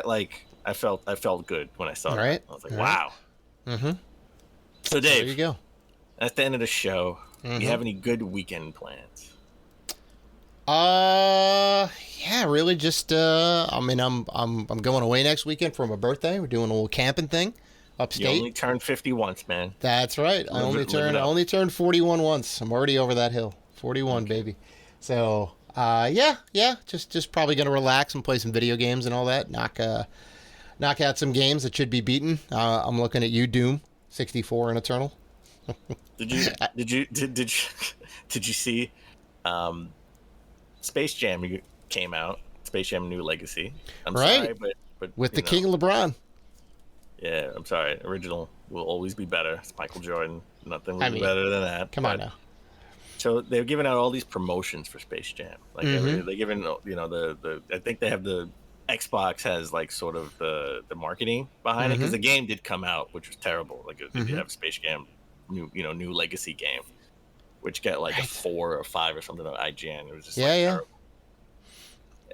B: like I felt good when I saw that. I was like, wow. So Dave,
A: there you go.
B: At the end of the show, do you have any good weekend plans?
A: Yeah, really just I'm going away next weekend for my birthday. We're doing a little camping thing upstate.
B: You only turned 50 once, man.
A: That's right. I only turned 41 once. I'm already over that hill. 41, baby. So, yeah, just probably going to relax and play some video games and all that. Knock out some games that should be beaten. I'm looking at you, Doom 64 and Eternal.
B: Did you see Space Jam came out? Space Jam New Legacy. I'm sorry, but
A: with the King LeBron.
B: Yeah, I'm sorry. Original will always be better. It's Michael Jordan. Nothing will be better than that.
A: Come on now.
B: So they're giving out all these promotions for Space Jam. Like they're giving, the I think they have the Xbox has like sort of the marketing behind it, because the game did come out, which was terrible. Like you have Space Jam new Legacy game, which got like a 4 or 5 or something on IGN. It was just terrible.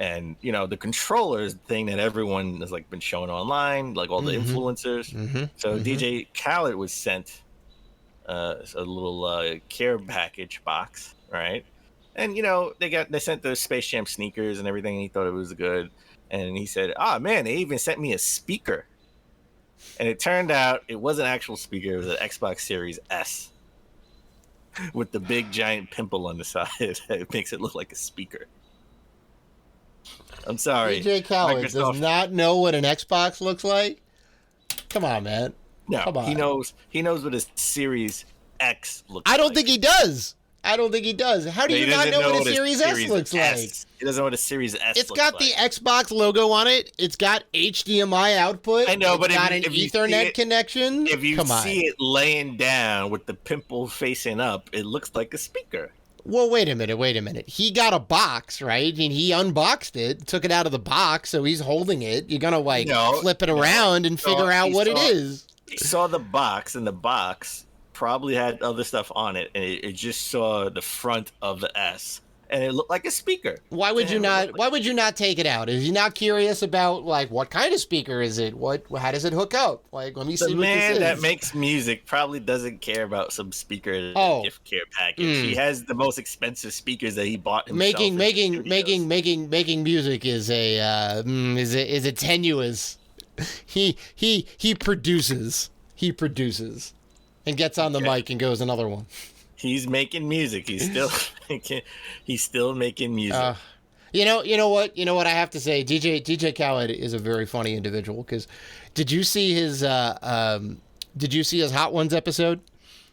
B: And the controllers thing that everyone has like been showing online, like all the influencers. So DJ Khaled was sent a little care package box, right? And they sent the Space Jam sneakers and everything, and he thought it was good. And he said, "Oh man, they even sent me a speaker." And it turned out it wasn't an actual speaker; it was an Xbox Series S with the big giant pimple on the side. It makes it look like a speaker. I'm sorry.
A: DJ Khaled does not know what an Xbox looks like. Come on, man.
B: No,
A: come on.
B: He knows what a Series X looks like.
A: I don't think he does. How do you not know what a Series S looks like?
B: He doesn't know what a Series S looks like.
A: It's got the Xbox logo on it. It's got HDMI output.
B: I know, but
A: it's got an Ethernet connection.
B: If you see it laying down with the pimple facing up, it looks like a speaker.
A: Well, wait a minute. He got a box, right? And he unboxed it, took it out of the box, so he's holding it. You're going to flip it around and figure out what it is.
B: He saw the box, and the box probably had other stuff on it, and it just saw the front of the S, and it looked like a speaker.
A: Why would you not take it out? Is he not curious about like what kind of speaker is it? How does it hook up? Like, let me see what this is.
B: The man that makes music probably doesn't care about some speaker in a gift care package. He has the most expensive speakers that he bought himself.
A: Making music is a tenuous. He produces. And gets on the mic and goes another one.
B: He's making music. He's still making music.
A: You know what I have to say. DJ Khaled is a very funny individual. Because did you see his Hot Ones episode?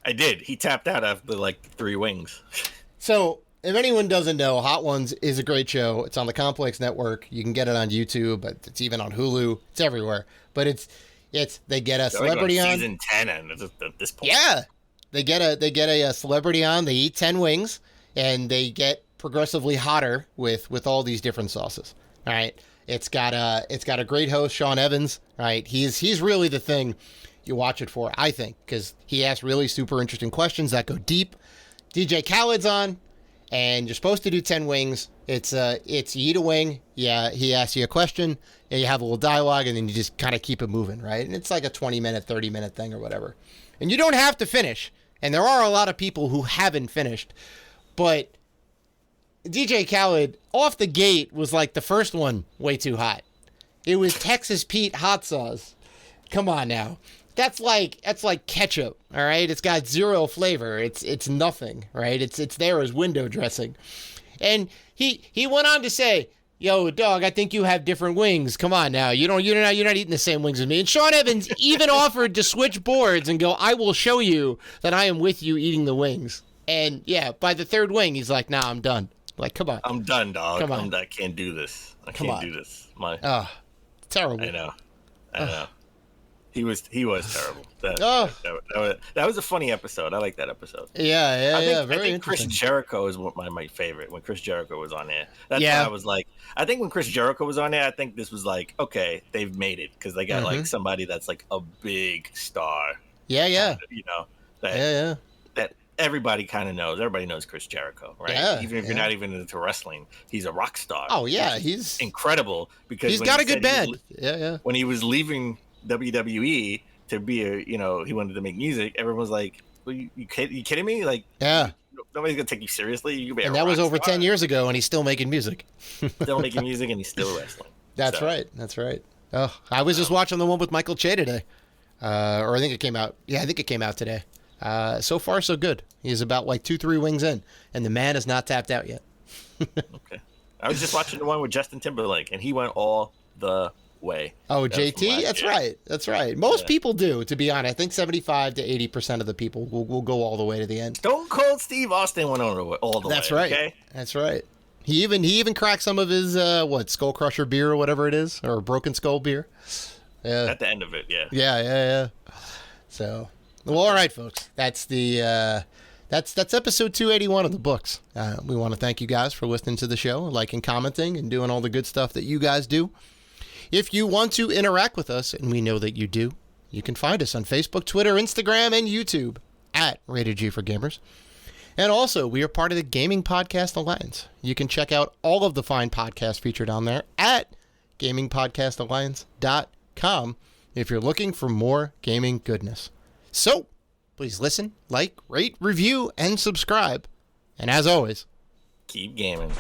B: I did. He tapped out after like 3 wings.
A: So if anyone doesn't know, Hot Ones is a great show. It's on the Complex Network. You can get it on YouTube, but it's even on Hulu. It's everywhere. But it's they get a celebrity on
B: season 10 at this point.
A: Yeah, they get a celebrity on. They eat 10 wings, and they get progressively hotter with all these different sauces. All right, it's got a great host, Sean Evans. All right, he's really the thing you watch it for, I think, because he asks really super interesting questions that go deep. DJ Khaled's on, and you're supposed to do 10 wings. It's you eat a wing, yeah, he asks you a question, and you have a little dialogue, and then you just kind of keep it moving, right? And it's like a 20-minute, 30-minute thing or whatever. And you don't have to finish. And there are a lot of people who haven't finished. But DJ Khaled, off the gate, was like the first one way too hot. It was Texas Pete hot sauce. Come on now. That's like ketchup, all right? It's got zero flavor. It's nothing, right? It's there as window dressing. And he went on to say, Yo, dog, I think you have different wings. Come on now. You're not eating the same wings as me. And Sean Evans even offered to switch boards and go, I will show you that I am with you eating the wings. And yeah, by the third wing, he's like, nah, I'm done. Like, come on.
B: I'm done, dog.
A: Come on.
B: I can't do this. I can't do this.
A: Terrible.
B: I know. He was terrible. That was a funny episode. I like that episode.
A: Yeah.
B: I think Chris Jericho is my favorite. When Chris Jericho was on there, that's why I was like, I think when Chris Jericho was on there, I think this was like, okay, they've made it because they got like somebody that's like a big star.
A: Yeah.
B: That everybody kind of knows. Everybody knows Chris Jericho, right?
A: Yeah,
B: even if you're not even into wrestling, he's a rock star.
A: Oh yeah, he's
B: incredible because
A: he's got a good band.
B: When he was leaving WWE to be he wanted to make music. Everyone was like, well, you kidding me? Like, nobody's gonna take you seriously. You
A: and that was over 10 years ago, and he's still making music.
B: Still making music, and he's still wrestling.
A: That's right. Oh, I was just watching the one with Michael Che today, or I think it came out. Yeah, I think it came out today. So far, so good. He's about like 2-3 wings in, and the man is not tapped out yet.
B: Okay, I was just watching the one with Justin Timberlake, and he went all the way.
A: Oh, JT? That's right. Most people do, to be honest. I think 75 to 80% of the people will go all the way to the end.
B: Stone Cold Steve Austin went all the way.
A: That's right.
B: Okay?
A: That's right. He even cracked some of his Skull Crusher beer or whatever it is, or Broken Skull beer. Yeah.
B: At the end of it, yeah.
A: Yeah. So, well, all right, folks. That's that's episode 281 of the books. We want to thank you guys for listening to the show, liking, commenting, and doing all the good stuff that you guys do. If you want to interact with us, and we know that you do, you can find us on Facebook, Twitter, Instagram, and YouTube at Rated G for Gamers. And also, we are part of the Gaming Podcast Alliance. You can check out all of the fine podcasts featured on there at gamingpodcastalliance.com if you're looking for more gaming goodness. So, please listen, like, rate, review, and subscribe. And as always,
B: keep gaming.